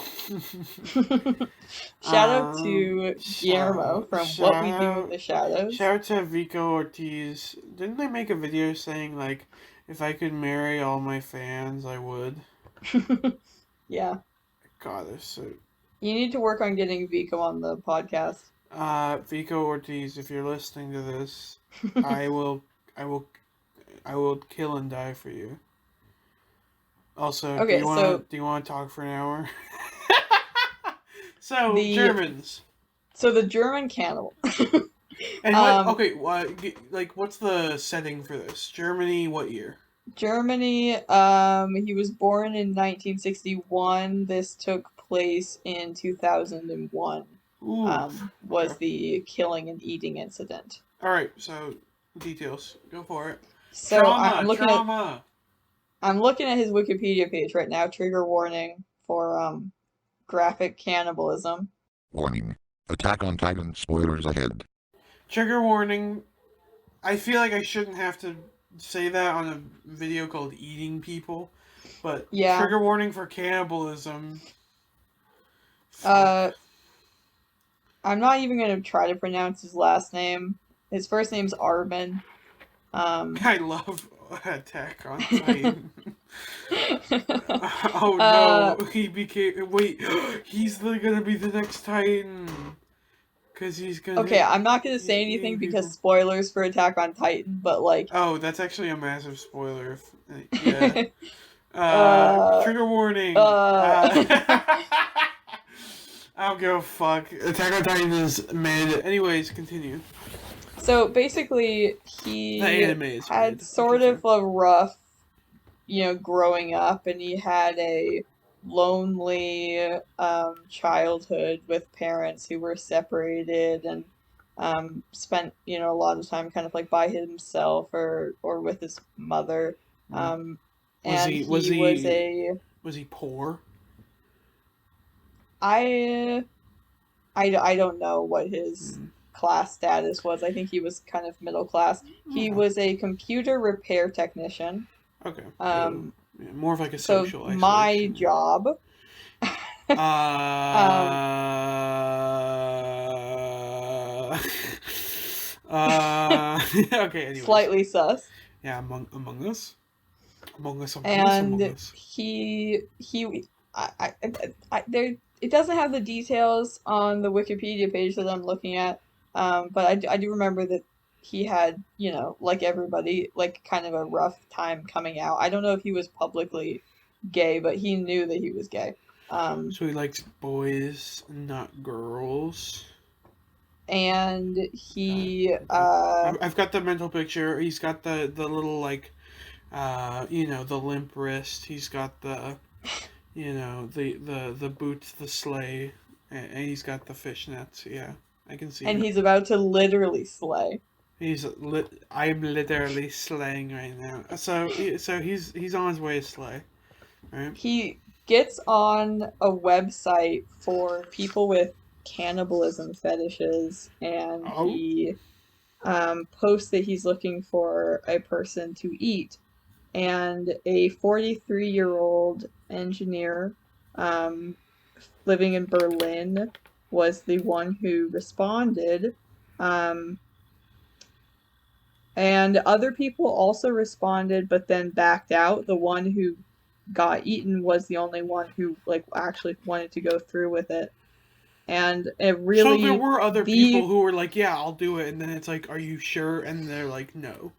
[SPEAKER 2] Shout out to Guillermo from What We Do in the Shadows.
[SPEAKER 1] Shout out to Vico Ortiz. Didn't they make a video saying like, if I could marry all my fans, I would?
[SPEAKER 2] Yeah.
[SPEAKER 1] God, they're so.
[SPEAKER 2] You need to work on getting Vico on the podcast.
[SPEAKER 1] Vico Ortiz, if you're listening to this, I will, I will, I will kill and die for you. Also,
[SPEAKER 2] Okay, so
[SPEAKER 1] do you want to talk for an hour? So
[SPEAKER 2] the
[SPEAKER 1] Germans.
[SPEAKER 2] the German cannibal.
[SPEAKER 1] And what?
[SPEAKER 2] um
[SPEAKER 1] Okay, like what's the setting for this? Germany, what year?
[SPEAKER 2] Germany, he was born in 1961. This took place in 2001.
[SPEAKER 1] Ooh, okay.
[SPEAKER 2] Was the killing and eating incident.
[SPEAKER 1] All right. So details. Go for it.
[SPEAKER 2] So
[SPEAKER 1] Trauma, trauma.
[SPEAKER 2] I'm looking at his Wikipedia page right now. Trigger warning for graphic cannibalism.
[SPEAKER 3] Warning. Attack on Titan spoilers ahead.
[SPEAKER 1] Trigger warning. I feel like I shouldn't have to say that on a video called "Eating People," but
[SPEAKER 2] Yeah.
[SPEAKER 1] trigger warning for cannibalism.
[SPEAKER 2] Uh, I'm not even gonna try to pronounce his last name. His first name's Armin.
[SPEAKER 1] I love Attack on Titan. Oh
[SPEAKER 2] uh,
[SPEAKER 1] no, he became. Wait, he's gonna be the next Titan. Because he's gonna
[SPEAKER 2] okay, I'm not gonna say
[SPEAKER 1] eating
[SPEAKER 2] anything
[SPEAKER 1] people.
[SPEAKER 2] because spoilers for Attack on Titan, but like,
[SPEAKER 1] Oh, that's actually a massive spoiler. Yeah.
[SPEAKER 2] uh,
[SPEAKER 1] Trigger warning.
[SPEAKER 2] uh,
[SPEAKER 1] I don't give a fuck. Attack on Titan is mid. Anyways, continue.
[SPEAKER 2] so basically,
[SPEAKER 1] The
[SPEAKER 2] he
[SPEAKER 1] anime is
[SPEAKER 2] had
[SPEAKER 1] mid.
[SPEAKER 2] sort of a rough, growing up, and he had a lonely childhood with parents who were separated, and spent, a lot of time kind of like by himself or with his mother.
[SPEAKER 1] Mm. Was
[SPEAKER 2] And
[SPEAKER 1] he was
[SPEAKER 2] he was
[SPEAKER 1] he
[SPEAKER 2] a
[SPEAKER 1] was he poor?
[SPEAKER 2] I I don't know what his
[SPEAKER 1] Mm.
[SPEAKER 2] class status was. I think he was kind of middle class. He
[SPEAKER 1] Oh,
[SPEAKER 2] was a computer repair technician.
[SPEAKER 1] okay. So
[SPEAKER 2] Um,
[SPEAKER 1] yeah, more of like a
[SPEAKER 2] so
[SPEAKER 1] social
[SPEAKER 2] my
[SPEAKER 1] isolation.
[SPEAKER 2] job, um,
[SPEAKER 1] Uh, okay. Anyways,
[SPEAKER 2] slightly sus.
[SPEAKER 1] yeah. Among Us, Among Us, Among Us, Among
[SPEAKER 2] And
[SPEAKER 1] Us.
[SPEAKER 2] there, it doesn't have the details on the Wikipedia page that I'm looking at, but I do remember that he had, like everybody, like kind of a rough time coming out. I don't know if he was publicly gay, but he knew that he was gay. Um,
[SPEAKER 1] So he likes boys, not girls.
[SPEAKER 2] and
[SPEAKER 1] Got it.
[SPEAKER 2] he,
[SPEAKER 1] Okay. I've got the mental picture. He's got the little like, the limp wrist. He's got the, the boots, the sleigh, and he's got the fishnets. Yeah, I can see
[SPEAKER 2] and
[SPEAKER 1] it.
[SPEAKER 2] he's about to literally slay.
[SPEAKER 1] I'm literally slaying right now. So he's on his way to slay, right?
[SPEAKER 2] He gets on a website for people with cannibalism fetishes, and
[SPEAKER 1] Oh,
[SPEAKER 2] he posts that he's looking for a person to eat. And a 43-year-old engineer um, living in Berlin was the one who responded. Um, and other people also responded, but then backed out. The one who got eaten was the only one who like actually wanted to go through with it. And it
[SPEAKER 1] so there
[SPEAKER 2] really
[SPEAKER 1] were other people
[SPEAKER 2] the
[SPEAKER 1] who were like, "Yeah, I'll do it," and then it's like, "Are you sure?" And they're like, "No."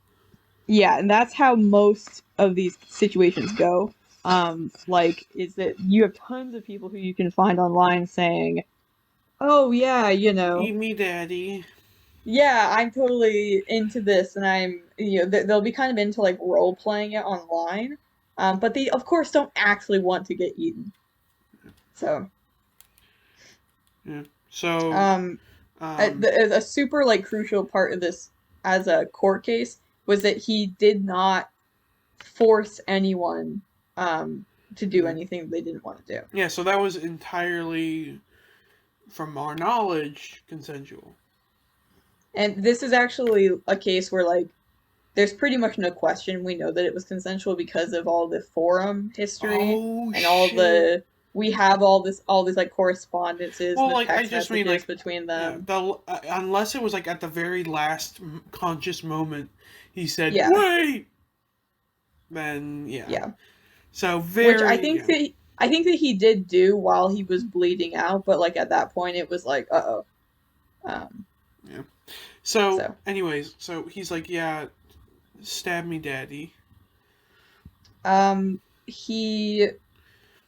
[SPEAKER 2] Yeah, and that's how most of these situations go. Like, is that you have tons of people who you can find online saying, "Oh yeah,
[SPEAKER 1] Eat me, daddy.
[SPEAKER 2] yeah, I'm totally into this," and they'll be kind of into like role playing it online, but they of course don't actually want to get eaten. So,
[SPEAKER 1] Yeah. So,
[SPEAKER 2] um,
[SPEAKER 1] um,
[SPEAKER 2] a super like crucial part of this as a court case was that he did not force anyone to do
[SPEAKER 1] yeah,
[SPEAKER 2] anything they didn't want to do.
[SPEAKER 1] yeah. So that was entirely, from our knowledge, consensual.
[SPEAKER 2] And this is actually a case where like there's pretty much no question we know that it was consensual because of all the forum history
[SPEAKER 1] Oh
[SPEAKER 2] and all
[SPEAKER 1] shit.
[SPEAKER 2] the we have all these like correspondences and
[SPEAKER 1] Well,
[SPEAKER 2] the
[SPEAKER 1] like I
[SPEAKER 2] text
[SPEAKER 1] just mean
[SPEAKER 2] messages
[SPEAKER 1] like,
[SPEAKER 2] between
[SPEAKER 1] yeah,
[SPEAKER 2] them.
[SPEAKER 1] unless it was like at the very last conscious moment, he said,
[SPEAKER 2] Yeah,
[SPEAKER 1] "Wait." Then yeah.
[SPEAKER 2] yeah.
[SPEAKER 1] So
[SPEAKER 2] Which
[SPEAKER 1] very yeah.
[SPEAKER 2] I think that he did do while he was bleeding out, but like at that point it was like, uh-oh. Um,
[SPEAKER 1] Yeah. So,
[SPEAKER 2] so
[SPEAKER 1] anyways, so he's like, yeah, stab me, daddy.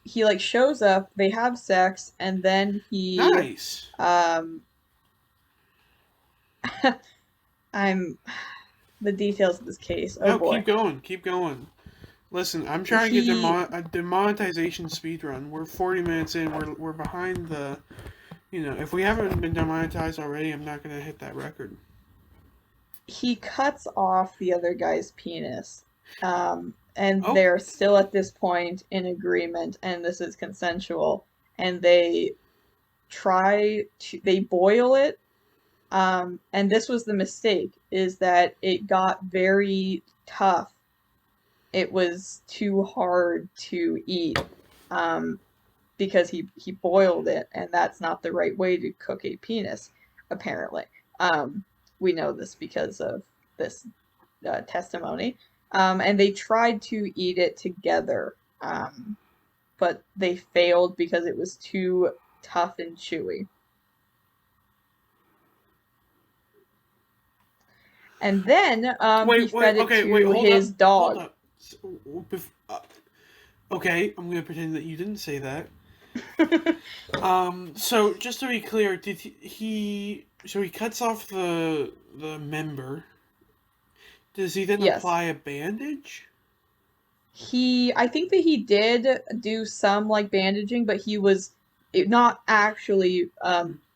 [SPEAKER 2] he like shows up, they have sex, and then he
[SPEAKER 1] Nice.
[SPEAKER 2] um I'm the details of this case. Oh
[SPEAKER 1] No,
[SPEAKER 2] boy.
[SPEAKER 1] keep going. Keep going. Listen, I'm trying to get
[SPEAKER 2] He
[SPEAKER 1] a demonetization speed run. We're 40 minutes in. We're behind the. If we haven't been demonetized already, I'm not gonna hit that record.
[SPEAKER 2] he cuts off the other guy's penis. And
[SPEAKER 1] Oh,
[SPEAKER 2] they're still at this point in agreement, and this is consensual. And they boil it. And this was the mistake, is that it got very tough. It was too hard to eat. Um, because he boiled it, and that's not the right way to cook a penis, apparently. We know this because of this testimony. And they tried to eat it together, but they failed because it was too tough and chewy. And then he
[SPEAKER 1] wait.
[SPEAKER 2] fed it
[SPEAKER 1] Okay, wait.
[SPEAKER 2] to
[SPEAKER 1] Hold
[SPEAKER 2] his
[SPEAKER 1] up. Hold
[SPEAKER 2] dog.
[SPEAKER 1] up. Okay, I'm gonna pretend that you didn't say that. So just to be clear, did so he cuts off the member. Does he then
[SPEAKER 2] Yes.
[SPEAKER 1] apply a bandage?
[SPEAKER 2] I think that he did do some like bandaging, but he was not actually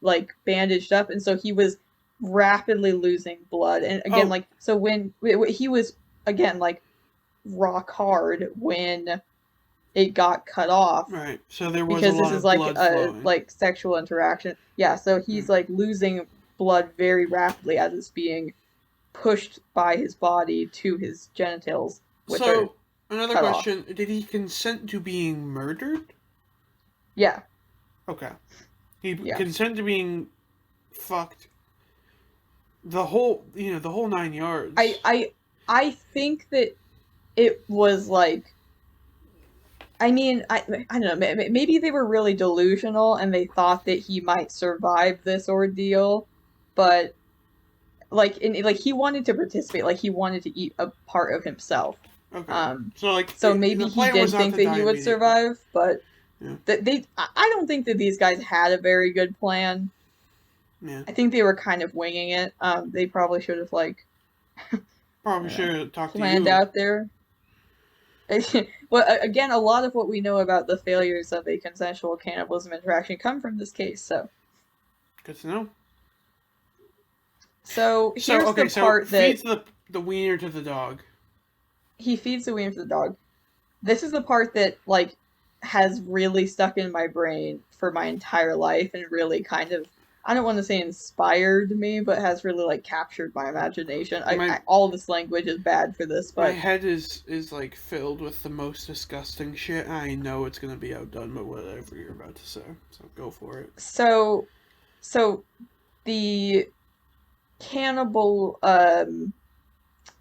[SPEAKER 2] like bandaged up, and so he was rapidly losing blood. And again,
[SPEAKER 1] Oh,
[SPEAKER 2] like so when he was again like rock hard when it got cut off
[SPEAKER 1] right. So there was a
[SPEAKER 2] because this
[SPEAKER 1] lot
[SPEAKER 2] is
[SPEAKER 1] of
[SPEAKER 2] like
[SPEAKER 1] blood
[SPEAKER 2] a
[SPEAKER 1] flowing.
[SPEAKER 2] like sexual interaction. Yeah, so
[SPEAKER 1] Hmm.
[SPEAKER 2] he's like losing blood very rapidly as it's being pushed by his body to his genitals, which are
[SPEAKER 1] So another
[SPEAKER 2] cut off.
[SPEAKER 1] question: did he consent to being murdered?
[SPEAKER 2] Yeah,
[SPEAKER 1] Okay. He
[SPEAKER 2] yeah.
[SPEAKER 1] consented to being fucked the whole 9 yards.
[SPEAKER 2] I think that it was like I mean I don't know maybe they were really delusional and they thought that he might survive this ordeal, but like he wanted to participate, like he wanted to eat a part of himself.
[SPEAKER 1] Okay.
[SPEAKER 2] Um,
[SPEAKER 1] So like
[SPEAKER 2] so maybe
[SPEAKER 1] the
[SPEAKER 2] he
[SPEAKER 1] plan was
[SPEAKER 2] did
[SPEAKER 1] not
[SPEAKER 2] think
[SPEAKER 1] to
[SPEAKER 2] that
[SPEAKER 1] die
[SPEAKER 2] he would
[SPEAKER 1] immediately.
[SPEAKER 2] survive, but
[SPEAKER 1] Yeah.
[SPEAKER 2] I don't think that these guys had a very good plan.
[SPEAKER 1] Yeah.
[SPEAKER 2] I think they were kind of winging it. They probably should have like I
[SPEAKER 1] Probably
[SPEAKER 2] don't know
[SPEAKER 1] should have talked to
[SPEAKER 2] planned
[SPEAKER 1] you.
[SPEAKER 2] out there. Well, again, a lot of what we know about the failures of a consensual cannibalism interaction come from this case.
[SPEAKER 1] Good to know.
[SPEAKER 2] So
[SPEAKER 1] So
[SPEAKER 2] here's the
[SPEAKER 1] okay, so
[SPEAKER 2] part that
[SPEAKER 1] feeds the wiener to the dog.
[SPEAKER 2] he feeds the wiener to the dog. This is the part that like has really stuck in my brain for my entire life and really kind of I don't want to say inspired me, but has really like captured my imagination.
[SPEAKER 1] My
[SPEAKER 2] All this language is bad for this,
[SPEAKER 1] my
[SPEAKER 2] but
[SPEAKER 1] head is like filled with the most disgusting shit. I know it's gonna be outdone by whatever you're about to say. So go for it.
[SPEAKER 2] so so the cannibal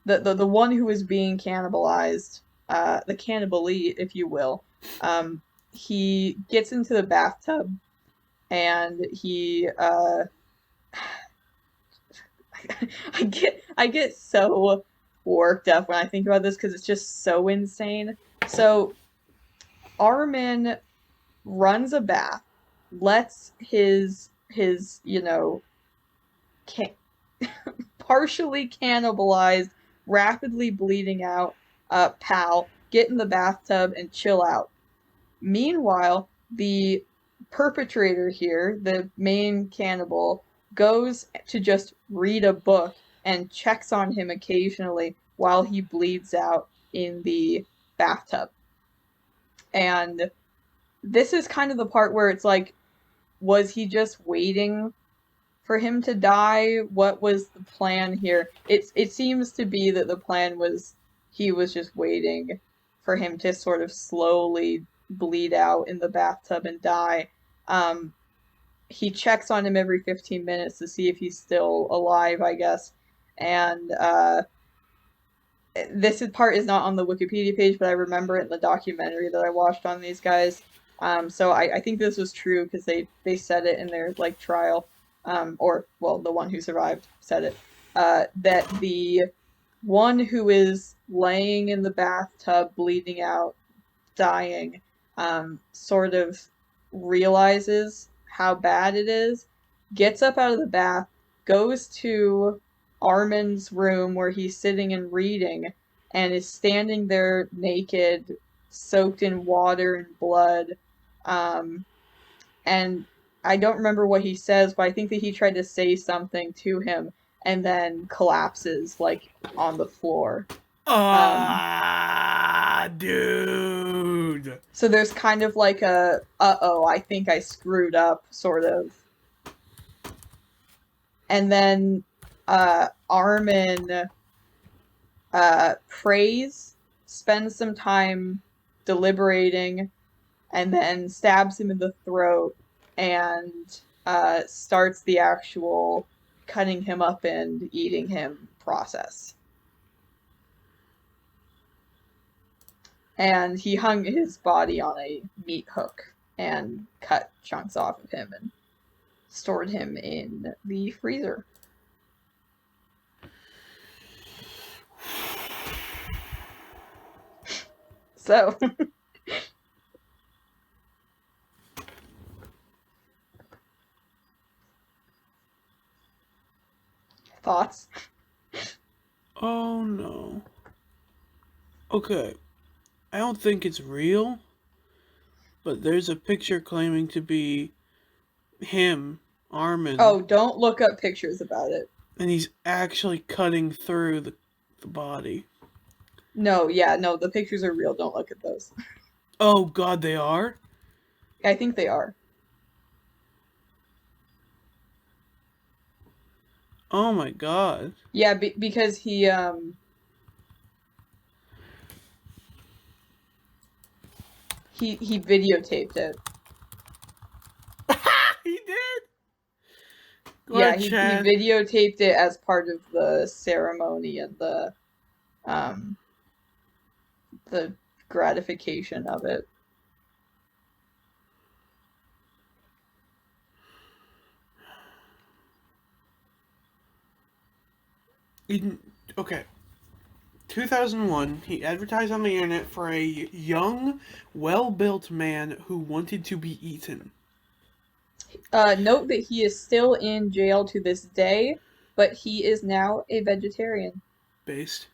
[SPEAKER 2] the one who is being cannibalized, the cannibalee, if you will, he gets into the bathtub and he I get so worked up when I think about this because it's just so insane. So Armin runs a bath, lets his can- partially cannibalized, rapidly bleeding out pal get in the bathtub and chill out. Meanwhile, the perpetrator here, the main cannibal, goes to just read a book and checks on him occasionally while he bleeds out in the bathtub. And this is kind of the part where it's like, was he just waiting for him to die? What was the plan here? It seems to be that the plan was he was just waiting for him to sort of slowly bleed out in the bathtub and die. Um, he checks on him every 15 minutes to see if he's still alive, I guess. And part is not on the Wikipedia page, but I remember it in the documentary that I watched on these guys. So I think this was true because they said it in their like trial, or well, the one who survived said it, that the one who is laying in the bathtub, bleeding out, dying, sort of realizes how bad it is, gets up out of the bath, goes to Armin's room where he's sitting and reading, and is standing there naked, soaked in water and blood. Um, and I don't remember what he says, but I think that he tried to say something to him and then collapses like on the floor.
[SPEAKER 1] Dude.
[SPEAKER 2] So there's kind of like a uh-oh, I think I screwed up sort of. And then Armin prays, spends some time deliberating, and then stabs him in the throat and starts the actual cutting him up and eating him process. And he hung his body on a meat hook and cut chunks off of him and stored him in the freezer. So, thoughts?
[SPEAKER 1] Oh no. Okay. I don't think it's real, but there's a picture claiming to be him, Armin,
[SPEAKER 2] Oh, don't look up pictures about it.
[SPEAKER 1] and he's actually cutting through the body.
[SPEAKER 2] No, the pictures are real. Don't look at those.
[SPEAKER 1] Oh God, they are?
[SPEAKER 2] I think they are.
[SPEAKER 1] Oh my God.
[SPEAKER 2] Yeah, because he videotaped it.
[SPEAKER 1] He did? Go
[SPEAKER 2] Yeah,
[SPEAKER 1] ahead,
[SPEAKER 2] he
[SPEAKER 1] Chad.
[SPEAKER 2] videotaped it as part of the ceremony and um the gratification of it.
[SPEAKER 1] Okay. 2001, he advertised on the internet for a young, well-built man who wanted to be eaten.
[SPEAKER 2] Note that he is still in jail to this day, but he is now a vegetarian.
[SPEAKER 1] Based.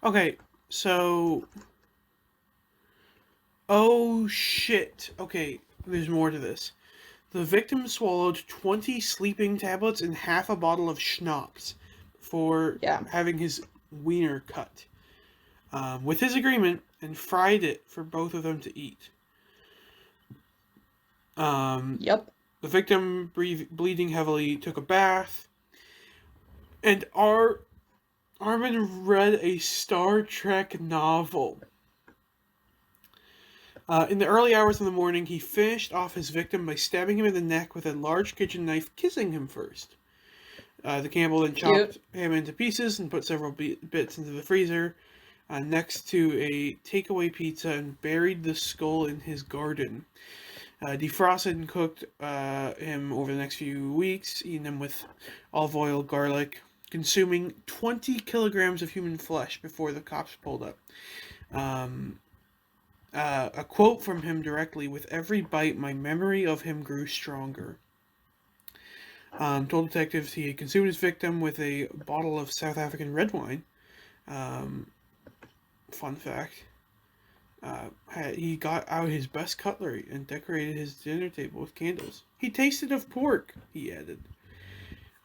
[SPEAKER 1] Okay, so... Oh, shit. Okay, there's more to this. The victim swallowed 20 sleeping tablets and half a bottle of schnapps for having his wiener cut. With his agreement, and fried it for both of them to eat.
[SPEAKER 2] Yep.
[SPEAKER 1] The victim, bleeding heavily, took a bath, and Armin read a Star Trek novel. In the early hours of the morning, he finished off his victim by stabbing him in the neck with a large kitchen knife, kissing him first. The cannibal then chopped him into pieces and put several bits into the freezer next to a takeaway pizza and buried the skull in his garden. Defrosted and cooked him over the next few weeks, eating him with olive oil, garlic, consuming 20 kilograms of human flesh before the cops pulled up. A quote from him directly: "With every bite, my memory of him grew stronger." Told detectives he had consumed his victim with a bottle of South African red wine. Fun fact. He got out his best cutlery and decorated his dinner table with candles. He tasted of pork, he added.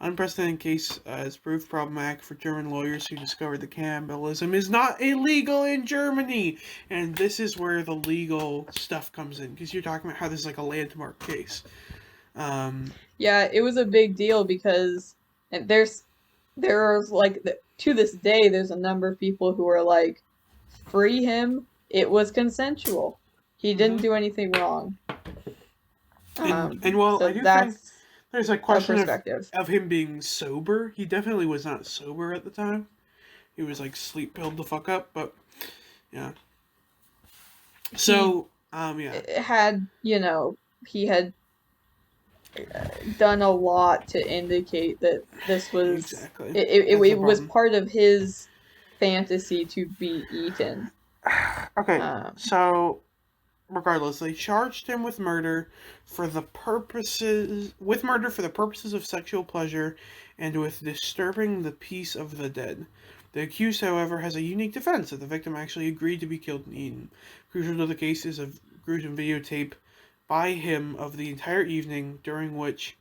[SPEAKER 1] Unprecedented case is proof problematic for German lawyers who discovered that cannibalism is not illegal in Germany. And this is where the legal stuff comes in, because you're talking about how this is like a landmark case.
[SPEAKER 2] Yeah, it was a big deal because there's like to this day there's a number of people who are like, free him. It was consensual. He didn't do anything wrong.
[SPEAKER 1] And well,
[SPEAKER 2] so
[SPEAKER 1] I do think there's a question of him being sober. He definitely was not sober at the time. He was like sleep pilled the fuck up, but yeah. So,
[SPEAKER 2] had, he had done a lot to indicate that this was it was part of his fantasy to be eaten.
[SPEAKER 1] Okay, so regardless, they charged him with murder for the purposes of sexual pleasure and with disturbing the peace of the dead. The accused, however, has a unique defense that the victim actually agreed to be killed and eaten. Crucial to the case is a gruesome videotape by him of the entire evening, during which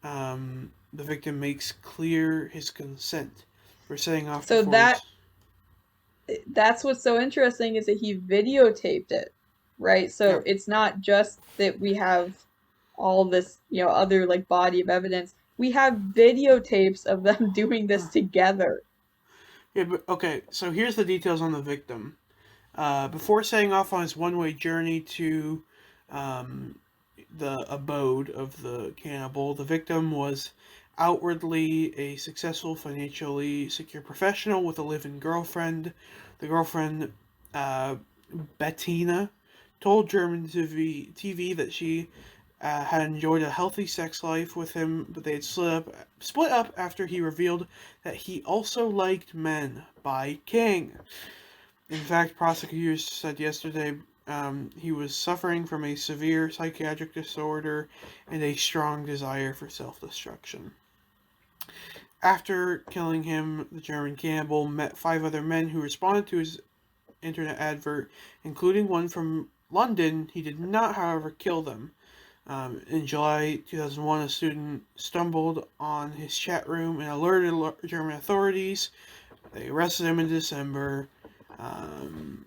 [SPEAKER 1] the victim makes clear his consent for setting off.
[SPEAKER 2] So that's what's so interesting, is that he videotaped it, right? So it's not just that we have all this, other like body of evidence. We have videotapes of them doing this together.
[SPEAKER 1] Yeah, but okay, so here's the details on the victim. Before setting off on his one-way journey to the abode of the cannibal, the victim was outwardly a successful, financially secure professional with a live-in girlfriend. The girlfriend, Bettina, told German TV that she had enjoyed a healthy sex life with him, but they had split up after he revealed that he also liked men by King. In fact, prosecutors said yesterday he was suffering from a severe psychiatric disorder and a strong desire for self-destruction. After killing him, the German cannibal met 5 other men who responded to his internet advert, including one from London. He did not, however, kill them. In July 2001, a student stumbled on his chat room and alerted German authorities. They arrested him in December. And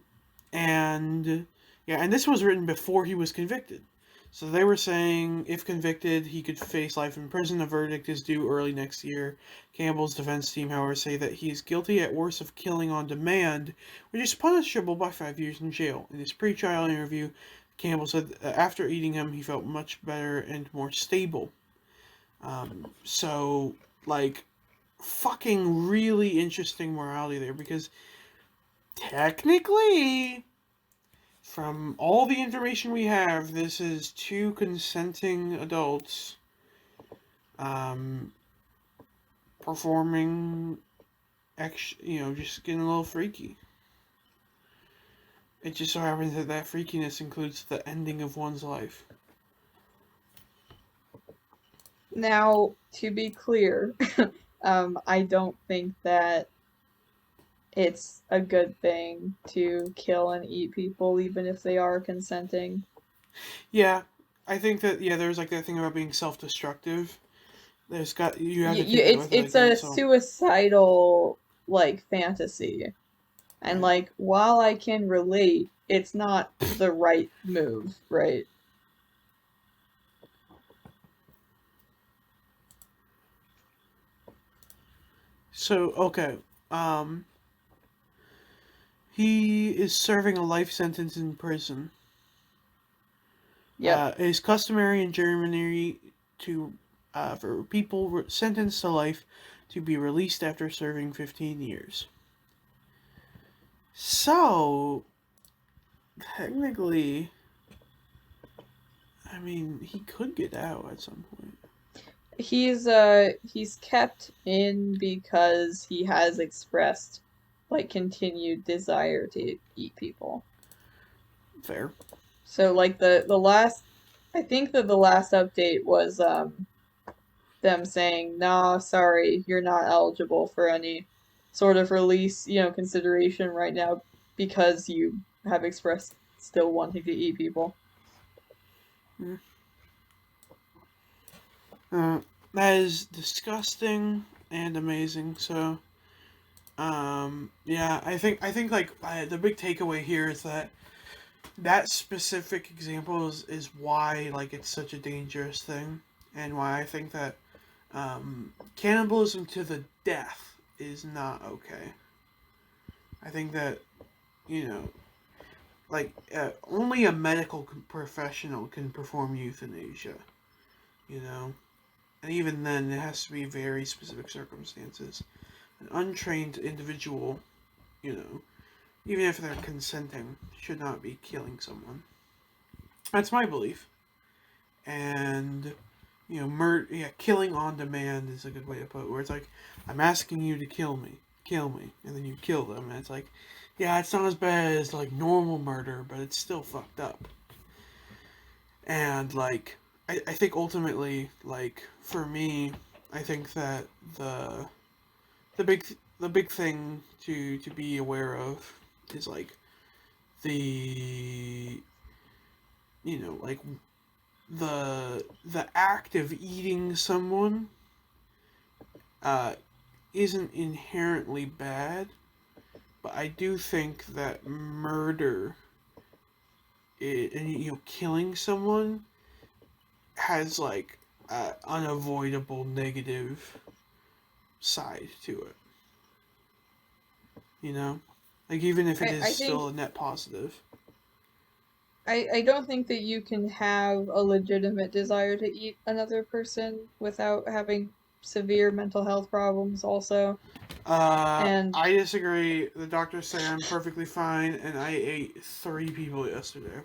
[SPEAKER 1] this was written before he was convicted. So they were saying if convicted, he could face life in prison. A verdict is due early next year. Campbell's defense team, however, say that he is guilty at worst of killing on demand, which is punishable by 5 years in jail. In his pre-trial interview, Campbell said that after eating him, he felt much better and more stable. So, like, fucking really interesting morality there, because technically, from all the information we have, this is two consenting adults performing, just getting a little freaky. It just so happens that that freakiness includes the ending of one's life.
[SPEAKER 2] Now, to be clear, I don't think that it's a good thing to kill and eat people, even if they are consenting.
[SPEAKER 1] Yeah, I think that there's like that thing about being self-destructive. There's got you have to take that with
[SPEAKER 2] It's
[SPEAKER 1] like
[SPEAKER 2] a
[SPEAKER 1] so.
[SPEAKER 2] suicidal like fantasy, and
[SPEAKER 1] Right.
[SPEAKER 2] like while I can relate, it's not the right move, right?
[SPEAKER 1] So okay, he is serving a life sentence in prison.
[SPEAKER 2] Yep.
[SPEAKER 1] It is customary in Germany to for people sentenced to life to be released after serving 15 years. So, technically, I mean, he could get out at some point.
[SPEAKER 2] He's kept in because he has expressed like continued desire to eat people.
[SPEAKER 1] Fair.
[SPEAKER 2] So like the last, I think that the last update was them saying, "Nah, sorry, you're not eligible for any sort of release, consideration right now because you have expressed still wanting to eat people."
[SPEAKER 1] That is disgusting and amazing. So, I think like the big takeaway here is that specific example is why like it's such a dangerous thing, and why I think that cannibalism to the death is not okay. I think that like only a medical professional can perform euthanasia. You know, and even then, it has to be very specific circumstances. An untrained individual, even if they're consenting, should not be killing someone. That's my belief. And killing on demand is a good way to put it. Where it's like, I'm asking you to kill me, and then you kill them, and it's like, yeah, it's not as bad as like normal murder, but it's still fucked up. And like, I think ultimately, like for me, I think that the big thing to be aware of is like the like the act of eating someone isn't inherently bad, but I do think that murder and killing someone has like unavoidable negative side to it. Like even if it is
[SPEAKER 2] I
[SPEAKER 1] still
[SPEAKER 2] think
[SPEAKER 1] a net positive.
[SPEAKER 2] I don't think that you can have a legitimate desire to eat another person without having severe mental health problems also. And
[SPEAKER 1] I disagree. The doctors say I'm perfectly fine, and I ate 3 people yesterday.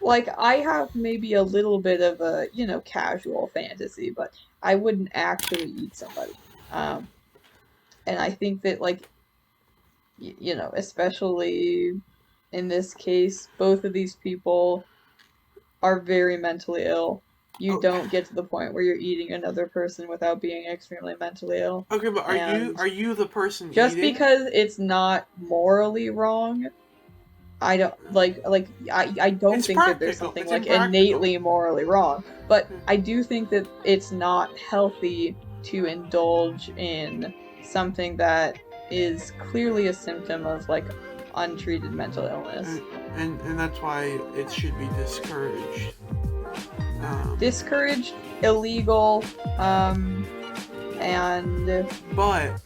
[SPEAKER 2] like I have maybe a little bit of a, casual fantasy, but I wouldn't actually eat somebody. Um, and I think that like especially in this case, both of these people are very mentally ill. You
[SPEAKER 1] Oh,
[SPEAKER 2] don't get to the point where you're eating another person without being extremely mentally ill.
[SPEAKER 1] okay, but are you
[SPEAKER 2] And
[SPEAKER 1] are you the person
[SPEAKER 2] just
[SPEAKER 1] eating?
[SPEAKER 2] because it's not morally wrong I don't I don't
[SPEAKER 1] It's
[SPEAKER 2] think that there's
[SPEAKER 1] practical.
[SPEAKER 2] something
[SPEAKER 1] It's
[SPEAKER 2] like
[SPEAKER 1] impractical.
[SPEAKER 2] innately morally wrong, but I do think that it's not healthy to indulge in something that is clearly a symptom of like untreated mental illness.
[SPEAKER 1] And that's why it should be discouraged.
[SPEAKER 2] Discouraged, illegal, and
[SPEAKER 1] But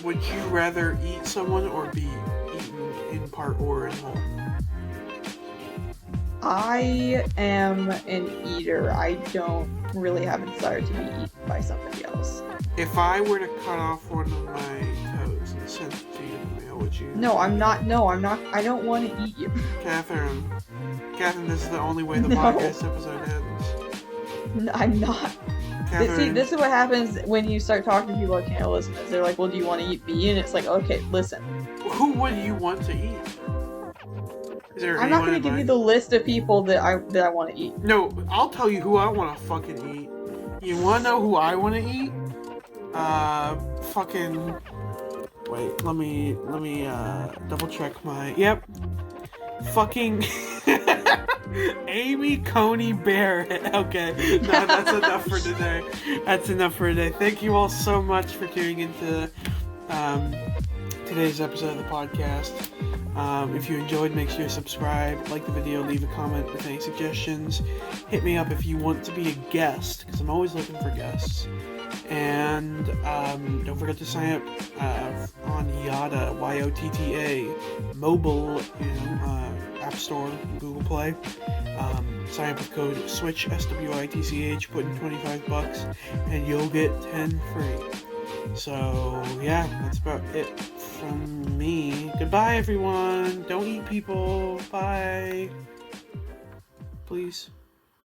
[SPEAKER 1] would you rather eat someone or be eaten in part or in whole?
[SPEAKER 2] I am an eater. I don't really have a desire to be eaten by somebody else.
[SPEAKER 1] If I were to cut off one of my toes and send it to you in the mail, would you?
[SPEAKER 2] No, I'm not. No, I'm not. I don't want to eat you.
[SPEAKER 1] Catherine, this is the only way the
[SPEAKER 2] No.
[SPEAKER 1] podcast episode ends.
[SPEAKER 2] I'm not.
[SPEAKER 1] Catherine,
[SPEAKER 2] See, this is what happens when you start talking to people that can't listen. Is they're like, "Well, do you want to eat me?" And it's like, "Okay, listen."
[SPEAKER 1] who would you want to eat? Is there
[SPEAKER 2] I'm not
[SPEAKER 1] anyone
[SPEAKER 2] going
[SPEAKER 1] in
[SPEAKER 2] to give you
[SPEAKER 1] mind?
[SPEAKER 2] the list of people that I want to eat.
[SPEAKER 1] No, I'll tell you who I want to fucking eat. You want to know who I want to eat? Fucking. Wait, let me double check my. Yep. Fucking. Amy Coney Barrett. Okay, no, that's enough for today. That's enough for today. Thank you all so much for tuning into today's episode of the podcast. If you enjoyed, make sure you subscribe, like the video, leave a comment with any suggestions. Hit me up if you want to be a guest, because I'm always looking for guests. And don't forget to sign up on Yotta, YOTTA, mobile, App Store, Google Play. Sign up with code SWITCH, SWITCH, put in $25, and you'll get 10 free. So, yeah, that's about it from me. Goodbye, everyone. Don't eat people. Bye. Please.